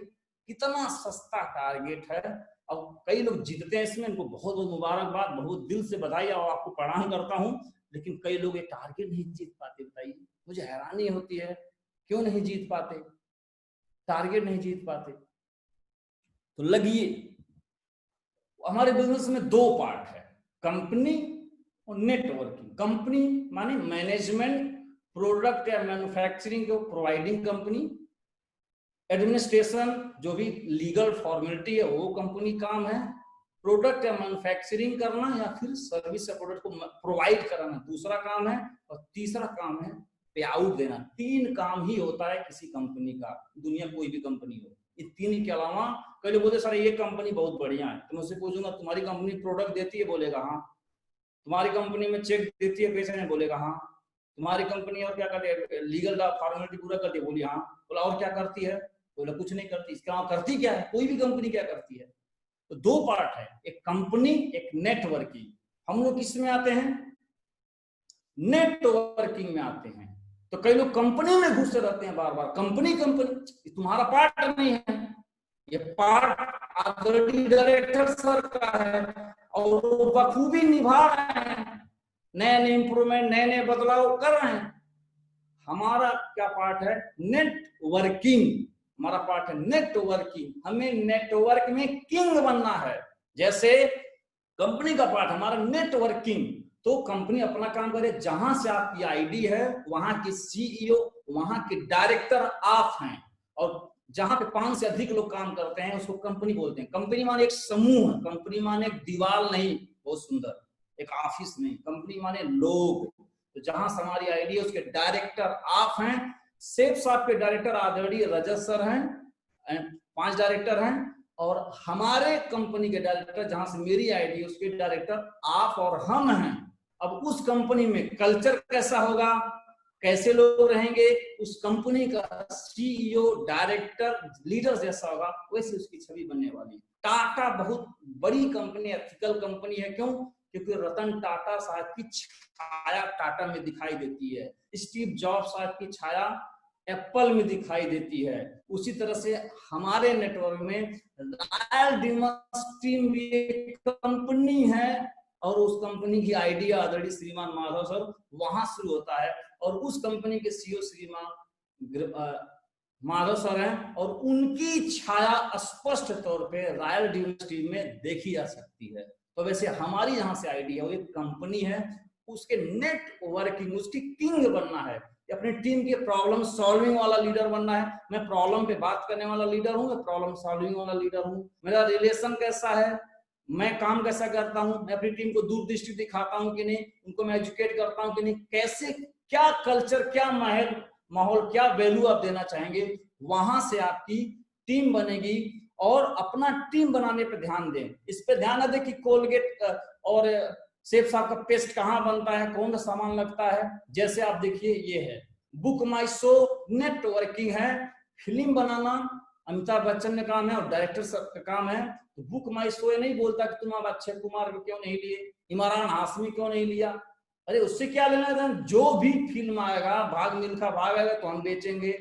कितना सस्ता टारगेट है, अब कई लोग जीतते हैं इसमें, इनको बहुत बहुत मुबारकबाद, बहुत दिल से बधाई और आपको प्रणाम करता हूं। लेकिन कई लोग ये टारगेट नहीं जीत पाते। बताइए, मुझे हैरानी होती है क्यों नहीं जीत पाते, टारगेट नहीं जीत पाते। तो लगिए, हमारे बिजनेस में दो पार्ट है, कंपनी और नेटवर्किंग। कंपनी माने मैनेजमेंट, प्रोडक्ट या मैन्युफैक्चरिंग को प्रोवाइडिंग कंपनी, एडमिनिस्ट्रेशन जो भी लीगल फॉर्मेलिटी है वो कंपनी काम है, प्रोडक्ट या मैन्युफैक्चरिंग करना या फिर सर्विस या प्रोडक्ट को प्रोवाइड कराना दूसरा काम है, और तीसरा काम है पे आउट देना। तीन काम ही होता है किसी कंपनी का, दुनिया कोई भी कंपनी हो, इन तीन के अलावा कई लोग बोलते सर ये कंपनी बहुत बढ़िया है, तो मुझसे पूछूंगा तुम्हारी कंपनी प्रोडक्ट देती है, बोलेगा हाँ। तुम्हारी कंपनी में चेक देती है पैसे नहीं, बोलेगा हाँ। तुम्हारी कंपनी और क्या करती है, लीगल फॉर्मेलिटी पूरा करती है, बोली हाँ। बोला और क्या करती है, बोला कुछ नहीं करती। इसके अलावा करती क्या है, कोई भी कंपनी क्या करती है। तो दो पार्ट है, एक कंपनी, एक नेटवर्किंग। हम लोग किस में आते हैं, नेटवर्किंग में आते हैं। तो कई लोग कंपनी में घुसे रहते हैं बार बार, कंपनी कंपनी, तुम्हारा पार्ट नहीं है, ये पार्ट ऑलरेडी डायरेक्टर सर का है और वो बखूबी निभा रहे हैं, नए नए इंप्रूवमेंट, नए नए बदलाव कर रहे हैं। हमारा क्या पार्ट है, नेटवर्किंग। हमारा पार्ट है नेटवर्किंग, हमें नेटवर्क में किंग बनना है। जैसे कंपनी का पार्ट हमारा नेटवर्किंग, तो कंपनी अपना काम करे। जहां से आपकी आईडी है वहां के सीईओ, वहां के डायरेक्टर आप हैं, और जहां पे 5 से अधिक लोग काम करते हैं उसको कंपनी बोलते हैं। कंपनी माने एक समूह, कंपनी माने एक दीवार नहीं, बहुत सुंदर, एक ऑफिस नहीं, कंपनी माने लोग। तो जहां से हमारी आईडी है उसके डायरेक्टर आप हैं। सेफ्स आपके डायरेक्टर ऑलरेडी रजत सर हैं, 5 डायरेक्टर हैं, और हमारे कंपनी के डायरेक्टर जहां से मेरी आईडी है उसके डायरेक्टर आप और हम हैं। अब उस कंपनी में कल्चर कैसा होगा, कैसे लोग रहेंगे, उस कंपनी का सीईओ डायरेक्टर लीडर जैसा होगा, वैसे उसकी छवि बनने वाली। टाटा बहुत बड़ी कंपनी, एथिकल कंपनी है। क्यों? क्योंकि रतन टाटा साहब की छाया टाटा में दिखाई देती है, स्टीव जॉब्स साहब की छाया एप्पल में दिखाई देती है। उसी तरह से हमारे नेटवर्क में रॉयल डिमोस्टीम भी एक कंपनी है, और उस कंपनी की आइडिया ऑलरेडी श्रीमान माधव सर वहां शुरू होता है, और उस कंपनी के सीईओ श्रीमान माधव सर हैं, और उनकी छाया स्पष्ट तौर पे रॉयल डिमोस्टीम में देखी जा सकती है। तो वैसे हमारी जहां से आइडिया वो एक कंपनी है, उसके नेटवर्किंग, उसकी किंग बनना है, अपनी टीम के प्रॉब्लम सॉल्विंग वाला लीडर बनना है। मैं प्रॉब्लम पे बात करने वाला लीडर हूँ, मैं प्रॉब्लम सॉल्विंग वाला लीडर हूँ। मेरा रिलेशन कैसा है, मैं काम कैसा करता हूँ, मैं अपनी टीम को दूरदृष्टि दिखाता हूँ कि नहीं, उनको मैं एजुकेट करता हूँ कि नहीं, कैसे, क्या कल्चर, क्या माहौल, क्या वैल्यू आप देना चाहेंगे, वहां से आपकी टीम बनेगी। और अपना टीम बनाने पे ध्यान दें, इस पे ध्यान न दें कि कोलगेट और सेफ साहब का पेस्ट कहाँ बनता है, कौन सा सामान लगता है। जैसे आप देखिए ये है बुक माई शो, नेटवर्किंग है, फिल्म बनाना अमिताभ बच्चन ने काम है और डायरेक्टर का काम है। तो बुक माई शो ये नहीं बोलता कि तुम अब अक्षय कुमार को क्यों नहीं लिए, इमरान हाशमी क्यों नहीं लिया। अरे उससे क्या लेना है, जो भी फिल्म आएगा, भाग मिल्खा भाग आएगा तो हम बेचेंगे,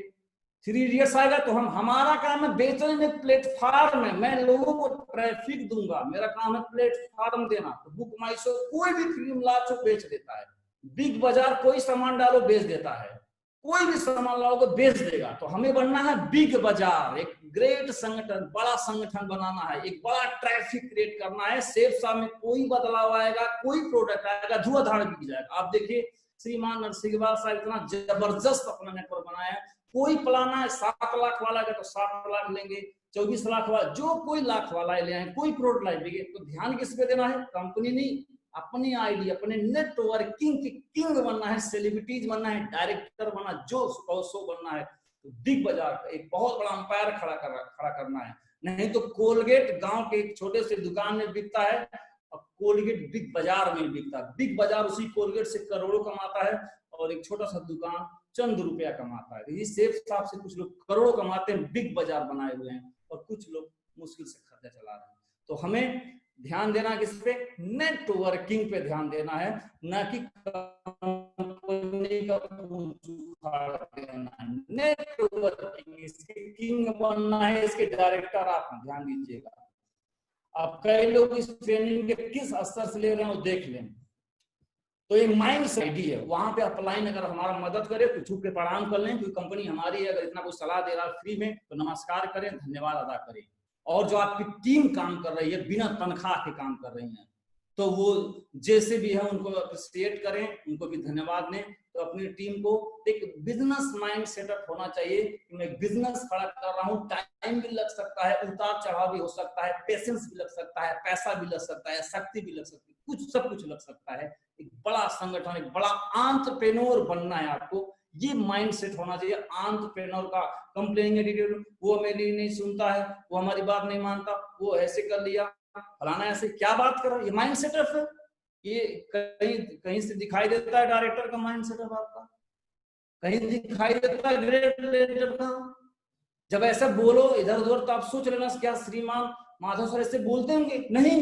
3 इडियट्स आएगा तो हमारा काम है बेचने में, प्लेटफॉर्म है, मैं लोगों को ट्रैफिक दूंगा, मेरा काम है प्लेटफॉर्म देना। तो बुक माई शो कोई भी फिल्म लाओ बेच देता है, बिग बाजार कोई सामान डालो बेच देता है, कोई भी सामान लाओ को बेच देगा। तो हमें बनना है बिग बाजार, एक ग्रेट संगठन, बड़ा संगठन बनाना है, एक बड़ा ट्रैफिक क्रिएट करना है। सेफ साहब में कोई बदलाव आएगा, कोई प्रोडक्ट आएगा धुआंधार बिक जाएगा। आप देखिए श्रीमान नरसिंहवाल साहब इतना जबरदस्त अपना नेटवर्क बनाया है, कोई प्लान है 7 लाख वाला का तो 7 लाख लेंगे, 24 लाख वाला, जो कोई लाख वाला ले आए, कोई प्रोडक्ट लाएंगे। तो ध्यान किस पे देना है, कंपनी नहीं, अपनी आईडी, अपने नेटवर्किंग की किंग बनना है, सेलिब्रिटीज बनना है, डायरेक्टर बनना, जो सो बनना है। तो बिग बाजार का एक बहुत बड़ा अंपायर खड़ा करना है। नहीं तो कोलगेट गांव के एक छोटे से दुकान में बिकता है, अब कोलगेट बिग बाजार में बिकता है। बिग बाजार उसी कोलगेट से करोड़ों कमाता है, और एक छोटा सा दुकान चंद रुपया कमाता है। इस सेफ साहब से कुछ लोग करोड़ों कमाते हैं, बिग बाजार बनाए हुए हैं, और कुछ लोग मुश्किल से खर्चा चला रहे हैं। तो हमें ध्यान देना किस पे, नेटवर्किंग पे ध्यान देना है, ना कि कंपनी का नेटवर्किंग, इसके किंग बनना है, इसके डायरेक्टर आप ध्यान दीजिएगा। अब कई लोग इस ट्रेनिंग के किस स्तर से ले रहे हैं वो देख लें। तो ये माइंड से आईडी है, वहां पे अपलाइन अगर हमारा मदद करे तो छुप के प्रणाम कर लें, क्योंकि कंपनी हमारी है, अगर इतना कुछ सलाह दे रहा है फ्री में तो नमस्कार करें, धन्यवाद अदा करें। और जो आपकी टीम काम कर रही है, बिना तनख्वाह के काम कर रही है, तो वो जैसे भी है उनको अप्रिशिएट करें, उनको भी धन्यवाद दें। तो अपनी टीम को एक बिजनेस माइंड सेटअप होना चाहिए कि मैं बिजनेस खड़ा कर रहा हूँ, टाइम भी लग सकता है, उतार चढ़ाव भी हो सकता है, पेशेंस भी लग सकता है, पैसा भी लग सकता है, शक्ति भी लग सकती है, कुछ सब कुछ लग सकता है। एक बड़ा संगठन, एक बड़ा एंटरप्रेन्योर बनना है आपको, ये माइंड सेट होना चाहिए एंटरप्रेन्योर का। कंप्लेनिंग एटीट्यूड, वो मेरी नहीं सुनता है, वो हमारी बात नहीं मानता, वो ऐसे कर लिया, फलाना ऐसे, क्या बात कर रहा है, ये माइंड सेटअप है। ये कहीं से दिखाई देता है डायरेक्टर का माइंड सेटअप आपका, कहीं दिखाई देता है ग्रेट लीडर का। जब ऐसा बोलो इधर उधर तो आप सोच लेना क्या श्रीमान माधव सर ऐसे बोलते होंगे, नहीं।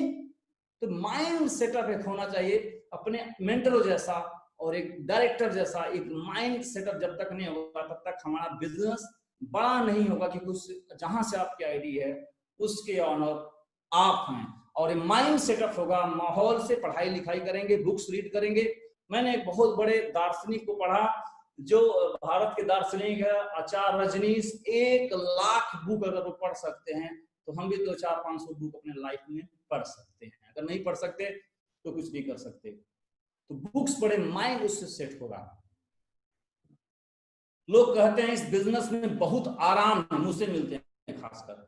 तो माइंड सेटअप एक होना चाहिए अपने मेंटर जैसा और एक डायरेक्टर जैसा। एक माइंड सेटअप जब तक नहीं होगा तब तक हमारा बिजनेस बड़ा नहीं होगा, कि कुछ जहां से आपकी आईडी है उसके ऑनर आप हैं। और माइंड सेटअप होगा, माहौल से पढ़ाई लिखाई करेंगे, बुक्स रीड करेंगे। मैंने एक बहुत बड़े दार्शनिक को पढ़ा, जो भारत के दार्शनिक है आचार्य रजनीश। 1 लाख बुक अगर वो पढ़ सकते हैं तो हम भी 200-400-500 बुक अपने लाइफ में पढ़ सकते हैं। अगर नहीं पढ़ सकते तो कुछ नहीं कर सकते। तो बुक्स पढ़े, माइंड उससे सेट होगा। लोग कहते हैं इस बिजनेस में बहुत आराम है, मुझसे मिलते हैं खासकर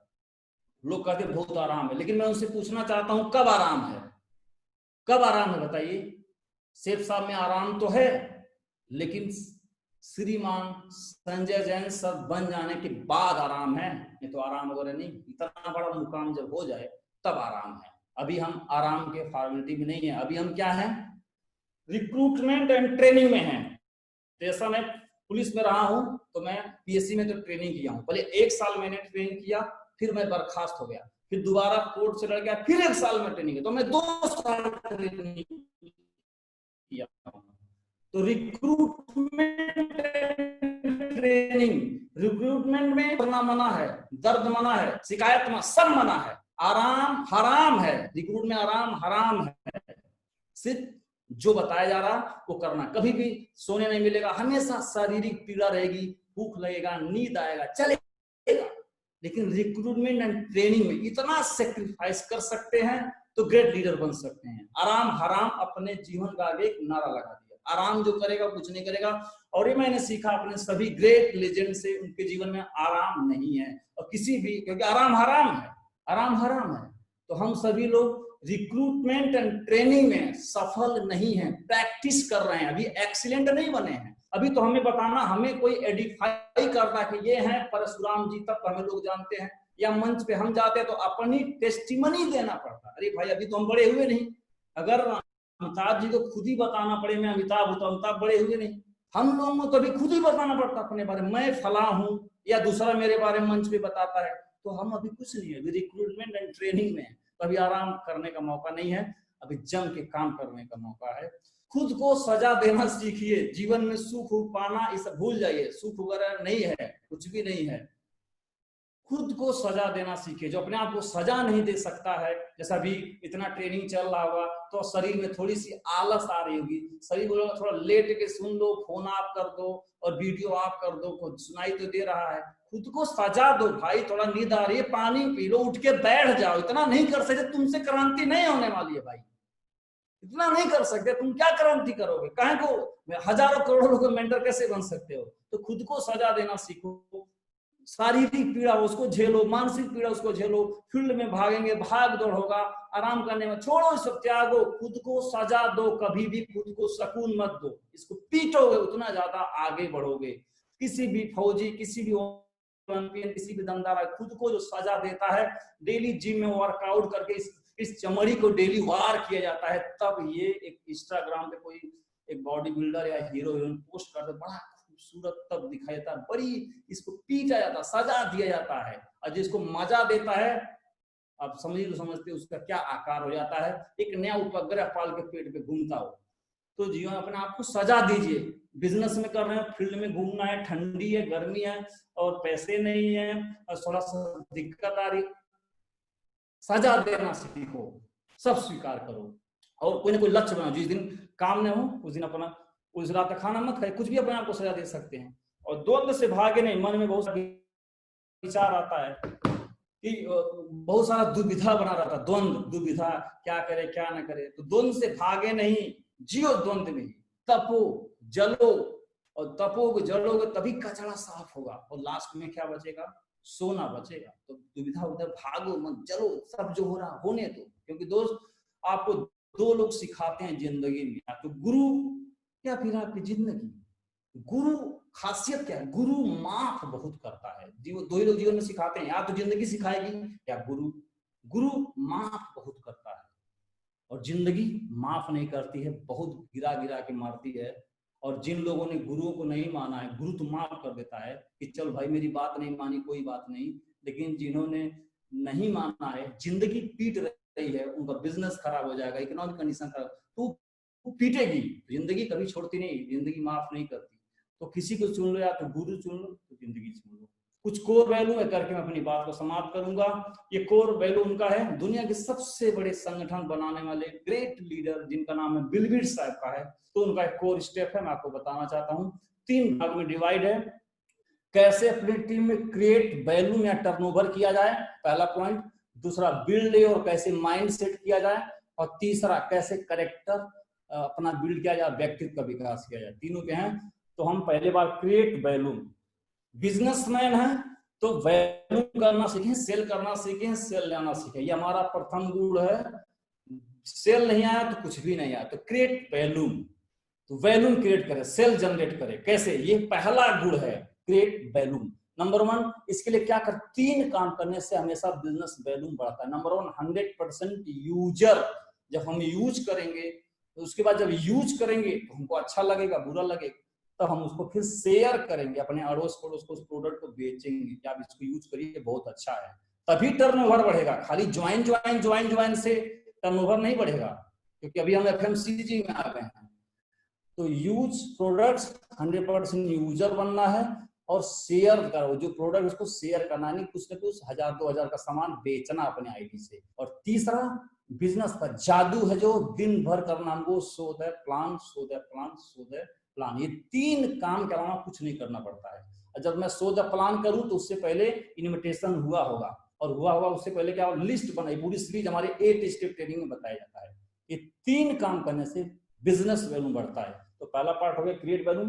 लोग कहते हैं बहुत आराम है, लेकिन मैं उनसे पूछना चाहता हूं कब आराम है, कब आराम है बताइए। सेठ साहब में आराम तो है, लेकिन श्रीमान संजय जैन सर बन जाने के बाद आराम है, नहीं तो आराम वगैरह नहीं। इतना बड़ा मुकाम जब हो जाए तब आराम है। अभी हम आराम के फॉर्मेलिटी में नहीं है, अभी हम क्या है, रिक्रूटमेंट एंड ट्रेनिंग में हैं। जैसा मैं पुलिस में रहा हूं तो मैं पीएससी में तो ट्रेनिंग किया हूं, पहले 1 साल मैंने ट्रेनिंग किया, फिर मैं बर्खास्त हो गया, फिर दोबारा कोर्ट से लड़ गया, फिर 1 साल में ट्रेनिंग, तो मैं 2 साल ट्रेनिंग किया। तो रिक्रूटमेंट ट्रेनिंग, रिक्रूटमेंट में करना मना है, दर्द मना है, शिकायत मना, सब मना है, आराम हराम है। रिक्रूट में आराम हराम है, सिर्फ जो बताया जा रहा वो करना। कभी भी सोने नहीं मिलेगा, हमेशा शारीरिक पीड़ा रहेगी, भूख लगेगा, नींद आएगा, चलेगा। लेकिन रिक्रूटमेंट एंड ट्रेनिंग में इतना सेक्रीफाइस कर सकते हैं तो ग्रेट लीडर बन सकते हैं। आराम हराम अपने जीवन का आगे एक नारा लगा दिया, आराम जो करेगा कुछ नहीं करेगा। और ये मैंने सीखा अपने सभी ग्रेट लेजेंड से, उनके जीवन में आराम नहीं है और किसी भी, क्योंकि आराम हराम है, आराम हराम है। तो हम सभी लोग रिक्रूटमेंट एंड ट्रेनिंग में सफल नहीं है, प्रैक्टिस कर रहे हैं, अभी एक्सीलेंट नहीं बने हैं। अभी तो हमें बताना, हमें कोई एडिफाई करना कि ये हैं परशुराम जी, तब हमें लोग जानते हैं, या मंच पे हम जाते हैं तो अपनी टेस्टिमनी देना पड़ता। अरे भाई अभी तो हम बड़े हुए नहीं, अगर अमिताभ जी को खुद ही बताना पड़े मैं अमिताभ हूं तो अमिताभ बड़े हुए नहीं, हम लोगों को तो अभी खुद ही बताना पड़ता अपने बारे में, मैं फला हूं, या दूसरा मेरे बारे में मंच पे बताता है, तो हम अभी कुछ नहीं है, अभी रिक्रूटमेंट एंड ट्रेनिंग में है। अभी आराम करने का मौका नहीं है, अभी जम के काम करने का मौका है। खुद को सजा देना सीखिए, जीवन में सुख पाना इसे भूल जाइए, सुख वगैरह नहीं है, कुछ भी नहीं है। खुद को सजा देना सीखिए, जो अपने आप को सजा नहीं दे सकता है, जैसा भी इतना ट्रेनिंग चल रहा होगा तो शरीर में थोड़ी सी आलस आ रही होगी, शरीर बोलेगा थोड़ा लेट के सुन लो, फोन ऑफ कर दो और वीडियो ऑफ कर दो, खुद सुनाई तो दे रहा है, खुद को सजा दो भाई, थोड़ा नींद आ रही है पानी पी लो, उठ के बैठ जाओ। इतना नहीं कर सकते, तुमसे क्रांति नहीं होने वाली है भाई, इतना नहीं कर सकते, तुम क्या क्रांति करोगे, कहे को हजारों करोड़ों लोग मेंटर कैसे बन सकते हो। तो खुद को सजा देना सीखो, शारीरिक पीड़ा उसको झेलो, मानसिक पीड़ा उसको झेलो, फील्ड में भागेंगे, भाग दौड़ होगा, आराम करने में छोड़ो, इस सब त्यागो, खुद को सजा दो, कभी भी खुद को सुकून मत दो, इसको पीटोगे उतना ज्यादा आगे बढ़ोगे। किसी भी फौजी, किसी भी ओलंपियन, किसी भी दमदार खुद को जो सजा देता है, डेली जिम में वर्कआउट करके इस चमड़ी को डेली वार किया जाता है, तब ये एक इंस्टाग्राम पे कोई एक बॉडी बिल्डर या हीरो हीरोइन पोस्ट करते बड़ा खूबसूरत तब दिखाई देता है, बड़ी इसको पीटा जाता, सजा दिया जाता है, और जिसको मजा देता है आप समझते उसका क्या आकार हो जाता है, एक नया उपग्रह पाल के पेट पे घूमता हो। तो जीवन अपने आप को सजा दीजिए, बिजनेस में कर रहे हैं, फील्ड में घूमना है, ठंडी है, गर्मी है और पैसे नहीं है और थोड़ा सा दिक्कत आ रही, सजा देना सीखो, सब स्वीकार करो और कोई ना कोई लक्ष्य बनाओ। जिस दिन काम न हो उस दिन अपना, उस रात का खाना मत खाए, कुछ भी अपने आप को सजा दे सकते हैं। और द्वंद्व से भागे नहीं, मन में बहुत सारा विचार आता है कि बहुत सारा दुविधा बना रहता, द्वंद्व दुविधा, क्या करे क्या ना करे, तो द्वंद्व से भागे नहीं, जियो द्वंद्व में, तपो जलो, और तपोगे जलोगे तभी कचरा साफ होगा और लास्ट में क्या बचेगा, सोना बचेगा। तो दुविधा उधर भागो मत, जलो, सब जो हो रहा होने दो। क्योंकि दोस्त आपको 2 लोग सिखाते हैं जिंदगी में, या तो गुरु या फिर आपकी जिंदगी। गुरु खासियत क्या है, गुरु माफ बहुत करता है, 2 ही लोग जीवन में सिखाते हैं, या तो जिंदगी सिखाएगी या गुरु। गुरु माफ बहुत करता है और जिंदगी माफ नहीं करती है, बहुत गिरा गिरा के मारती है। और जिन लोगों ने गुरुओं को नहीं माना है, गुरु तो माफ कर देता है कि चल भाई मेरी बात नहीं मानी कोई बात नहीं, लेकिन जिन्होंने नहीं माना है, जिंदगी पीट रही है, उनका बिजनेस खराब हो जाएगा, इकोनॉमिक कंडीशन खराब, तो पीटेगी, जिंदगी कभी छोड़ती नहीं, जिंदगी माफ नहीं करती। तो किसी को चुन लो, या तो गुरु चुन लो तो जिंदगी चुन लो। कुछ कोर वैल्यू है करके मैं अपनी बात को समाप्त करूंगा। ये कोर वैल्यू उनका है, दुनिया के सबसे बड़े संगठन बनाने वाले ग्रेट लीडर जिनका नाम है बिल गेट्स साहब का है, तो उनका एक कोर स्टेप है, मैं आपको बताना चाहता हूँ। 3 भाग में डिवाइड है, कैसे अपनी टीम में क्रिएट वैल्यू या टर्नओवर किया जाए, पहला पॉइंट। दूसरा बिल्ड और कैसे माइंड सेट किया जाए, और तीसरा कैसे कैरेक्टर अपना बिल्ड किया जाए, व्यक्तित्व का विकास किया जाए, तीनों के हैं। तो हम पहले बार क्रिएट वैल्यू, बिजनेसमैन है तो वैल्यू करना सीखें, सेल करना सीखें, सेल लेना सीखें, ये हमारा प्रथम गुण है। सेल नहीं आया तो कुछ भी नहीं आया, तो क्रिएट वैल्यू, तो वैल्यू क्रिएट करें, सेल जनरेट करें। कैसे? ये पहला गुण है, क्रिएट वैल्यू। नंबर 1, इसके लिए क्या कर, 3 काम करने से हमेशा बिजनेस वैल्यू बढ़ता है। नंबर 1, 100% यूजर, जब हम यूज करेंगे तो उसके बाद जब यूज करेंगे तो हमको अच्छा लगेगा, बुरा लगेगा, तो हम उसको फिर शेयर करेंगे अपने अड़ोस पड़ोस को, उस प्रोडक्ट को बेचेंगे कि आप इसको यूज करिए, बहुत अच्छा है, तभी टर्नओवर बढ़ेगा। खाली ज्वाइन से टर्नओवर नहीं बढ़ेगा, क्योंकि अभी हम एफएमसीजी में आ गए हैं। तो यूज प्रोडक्ट्स, 100% यूजर बनना है, और शेयर करो जो प्रोडक्ट, उसको शेयर करना, नहीं कुछ न कुछ 1000-2000 का सामान बेचना अपने आईडी से। और तीसरा, बिजनेस का जादू है जो दिन भर करना हमको, so the plan, so the plan, so the plan. ये 3 काम के अलावा कुछ नहीं करना पड़ता है। जब मैं सो द प्लान करूं तो उससे पहले इन्विटेशन हुआ होगा, और हुआ उससे पहले क्या, लिस्ट बनाई, पूरी सीरीज हमारे 8 स्टेप ट्रेनिंग में बताया जाता है। ये 3 काम करने से बिजनेस वैल्यू बढ़ता है। तो पहला पार्ट हो गया क्रिएट वैल्यू।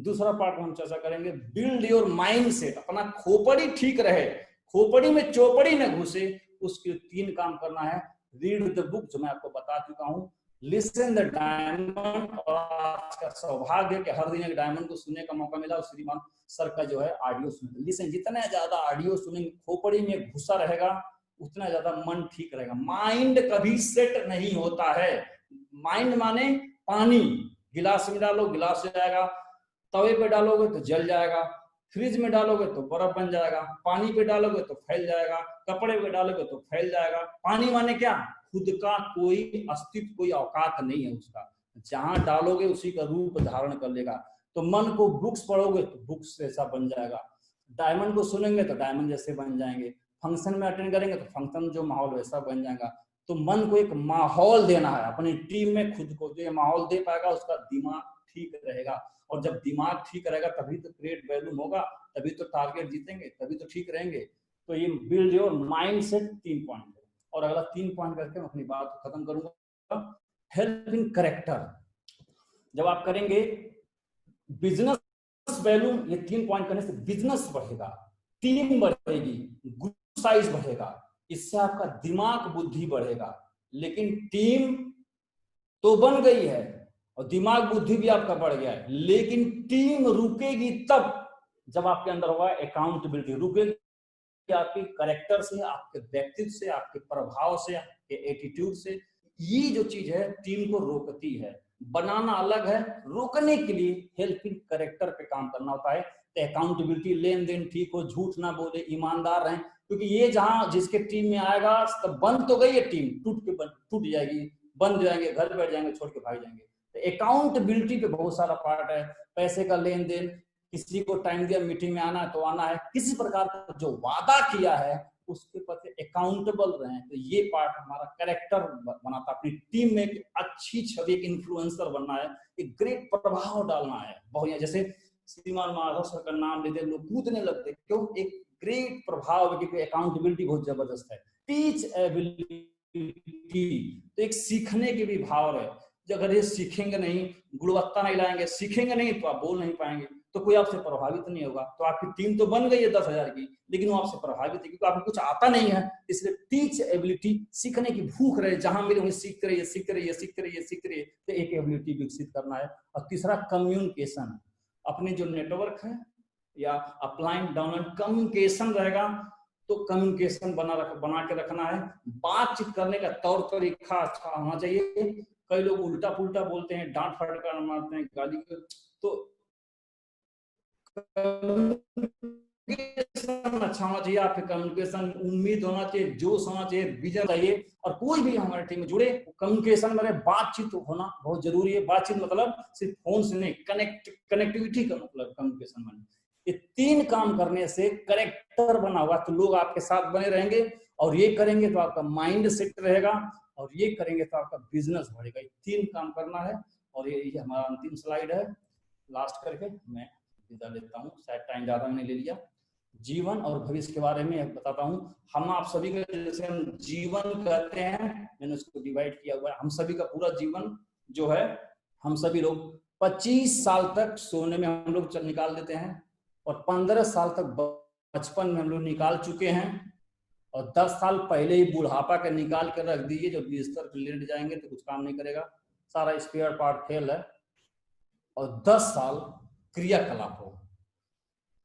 दूसरा पार्ट हम चर्चा करेंगे, बिल्ड योर माइंड सेट, अपना खोपड़ी ठीक रहे, खोपड़ी में चौपड़ी न घुसे, उसके 3 काम करना है। रीड द बुक, जो मैं आपको बता चुका हूँ, लिसन द डायमंड, और आज का सौभाग्य कि हर दिन एक डायमंड को सुनने का मौका मिला, और श्रीमान सर का जो है ऑडियो सुने। लिसन, जितना ज्यादा ऑडियो सुनेंगे, खोपड़ी में घुसा रहेगा, उतना ज्यादा मन ठीक रहेगा। माइंड कभी सेट नहीं होता है। माइंड माने पानी, गिलास में डालो गिलास से जाएगा, तवे पे डालोगे तो जल जाएगा, फ्रिज में डालोगे तो बर्फ बन जाएगा, पानी पे डालोगे तो फैल जाएगा, कपड़े पे डालोगे तो फैल जाएगा। पानी माने क्या, खुद का कोई अस्तित्व, कोई औकात नहीं है उसका, जहां डालोगे उसी का रूप धारण कर लेगा। तो मन को बुक्स पढ़ोगे तो बुक्स जैसा बन जाएगा, डायमंड को सुनेंगे तो डायमंड जैसे बन जाएंगे, फंक्शन में अटेंड करेंगे तो फंक्शन जो माहौल वैसा बन जाएगा। तो मन को एक माहौल देना है अपनी टीम में, खुद को जो माहौल दे पाएगा उसका दिमाग ठीक रहेगा, और जब दिमाग ठीक रहेगा तभी तो क्रिएट वैल्यू होगा, तभी तो टारगेट जीतेंगे, तभी तो ठीक रहेंगे। तो ये build your mind set 3 point है। और अगला 3 पॉइंट करके मैं अपनी बात को खत्म करूंगा। हेल्प इन करेक्टर, जब आप करेंगे बिजनेस वैल्यू, ये 3 पॉइंट करने से बिजनेस बढ़ेगा, टीम बढ़ेगी, ग्रुप साइज बढ़ेगा, इससे आपका दिमाग बुद्धि बढ़ेगा। लेकिन टीम तो बन गई है और दिमाग बुद्धि भी आपका बढ़ गया है, लेकिन टीम रुकेगी तब जब आपके अंदर होगा अकाउंटेबिलिटी। रुकेगी आपके कैरेक्टर से, आपके व्यक्तित्व से, आपके प्रभाव से, आपके एटीट्यूड से। ये जो चीज है टीम को रोकती है। बनाना अलग है, रोकने के लिए हेल्पिंग कैरेक्टर पे काम करना होता है। अकाउंटेबिलिटी, लेन देन ठीक हो, झूठ ना बोले, ईमानदार रहें, क्योंकि ये जहां जिसके टीम में आएगा तब बन तो गई है टीम, टूट जाएगी, बन जाएंगे, घर बैठ जाएंगे, छोड़ के भाग जाएंगे। तो अकाउंटेबिलिटी पे बहुत सारा पार्ट है, पैसे का लेन देन, किसी को टाइम दिया मीटिंग में आना है तो आना है, किसी प्रकार का जो वादा किया है उसके प्रति अकाउंटेबल रहें। तो ये पार्ट हमारा कैरेक्टर बनाता है। अपनी टीम में एक अच्छी छवि, एक इन्फ्लुएंसर बनना है, एक ग्रेट प्रभाव डालना है। बहुत जैसे श्रीमान माधव सर का नाम लेते लोग कूदने लगते, क्यों? एक ग्रेट प्रभाव, क्योंकि अकाउंटेबिलिटी बहुत जबरदस्त है। टीच एबिलिटी, तो एक सीखने के भी भाव है। अगर ये सीखेंगे नहीं, गुणवत्ता नहीं लाएंगे, सीखेंगे नहीं तो आप बोल नहीं पाएंगे, तो कोई आपसे प्रभावित नहीं होगा। तो आपकी टीम तो बन गई है 10,000 की, लेकिन वो आपसे प्रभावित है क्योंकि आपको कुछ आता नहीं है। इसलिए टीच एबिलिटी, सीखने की भूख रहे, जहां मिले वहीं सीखते रहिए, सीखते रहिए, सीखते रहिए, सीखते रहिए। तो एक एबिलिटी विकसित करना है। और तीसरा कम्युनिकेशन, अपने जो नेटवर्क है या अपलाइन डाउनलाइन कम्युनिकेशन रहेगा, तो कम्युनिकेशन बना के रखना है। बातचीत करने का तौर तरीका अच्छा होना चाहिए। कई लोग उल्टा पुल्टा बोलते हैं, डांट फटकार मारते हैं, गाली, तो अच्छा होना चाहिए। आपके कम्युनिकेशन, उम्मीद होना चाहिए, जोश होना चाहिए, विजन चाहिए। और कोई भी हमारे टीम में जुड़े, कम्युनिकेशन में बातचीत होना बहुत जरूरी है। बातचीत मतलब सिर्फ फोन से नहीं, कनेक्टिविटी का मतलब कम्युनिकेशन में। ये 3 काम करने से कैरेक्टर बना हुआ, तो लोग आपके साथ बने रहेंगे। और ये करेंगे तो आपका माइंड सेट रहेगा, और ये करेंगे तो आपका बिजनेस बढ़ेगा। 3 काम करना है। और ये हमारा अंतिम स्लाइड है, लास्ट करके मैं विदा लेता हूँ, शायद टाइम ज्यादा मैंने ले लिया। जीवन और भविष्य के बारे में बताता हूँ। हम आप सभी का, जैसे हम जीवन कहते हैं, मैंने उसको डिवाइड किया हुआ है। हम सभी का पूरा जीवन जो है हम सभी लोग 25 साल तक सोने में हम लोग निकाल देते हैं, और 15 साल तक बचपन में हम लोग निकाल चुके हैं, और 10 साल पहले ही बुढ़ापा के निकाल कर रख दीजिए, जब बिस्तर पर लेट जाएंगे तो कुछ काम नहीं करेगा, सारा स्पेयर पार्ट फेल है। और 10 साल क्रियाकलाप हो।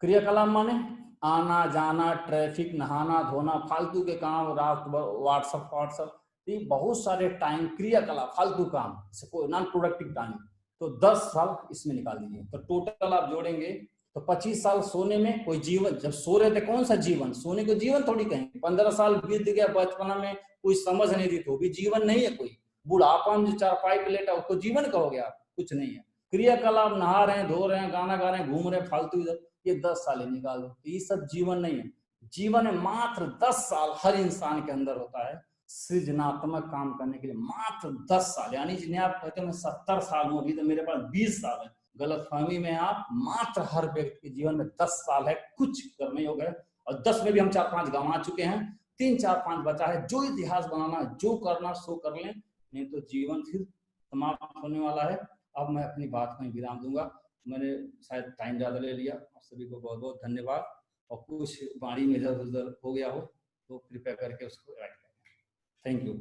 क्रियाकलाप माने आना जाना, ट्रैफिक, नहाना धोना, फालतू के काम, रात व्हाट्सएप, ये बहुत सारे टाइम क्रियाकलाप, फालतू काम, कोई नॉन प्रोडक्टिव टाइम, तो 10 साल इसमें निकाल दीजिए। तो टोटल आप जोड़ेंगे तो 25 साल सोने में, कोई जीवन, जब सो रहे थे कौन सा जीवन, सोने को जीवन थोड़ी कहेंगे। 15 साल बीत गया बचपना में, कोई समझ नहीं दी तो भी जीवन नहीं है। कोई बुढ़ापा में जो चारपाई पे लेटा उसको जीवन कहोगे आप? कुछ नहीं है। क्रियाकलाप, नहा रहे हैं, धो रहे हैं, गाना गा रहे हैं, घूम रहे हैं फालतू इधर, ये 10 साल ही निकाल दो, ये सब जीवन नहीं है। जीवन है मात्र 10 साल हर इंसान के अंदर होता है सृजनात्मक काम करने के लिए, मात्र 10 साल। यानी जिन्हें आप कहते हैं मैं 70 साल हूं, अभी तो मेरे पास 20 साल है, गलतफहमी में आप। मात्र हर व्यक्ति के जीवन में 10 साल है कुछ करने योग्य है, और 10 में भी हम 4-5 गंवा चुके हैं, 3-4-5 बचा है। जो इतिहास बनाना, जो करना सो कर लें, नहीं तो जीवन फिर समाप्त होने वाला है। अब मैं अपनी बात में विराम दूंगा, मैंने शायद टाइम ज्यादा ले लिया। आप सभी को बहुत बहुत धन्यवाद, और कुछ वाणी में इधर उधर हो गया हो तो कृपया करके उसको ऐड करें। Thank you.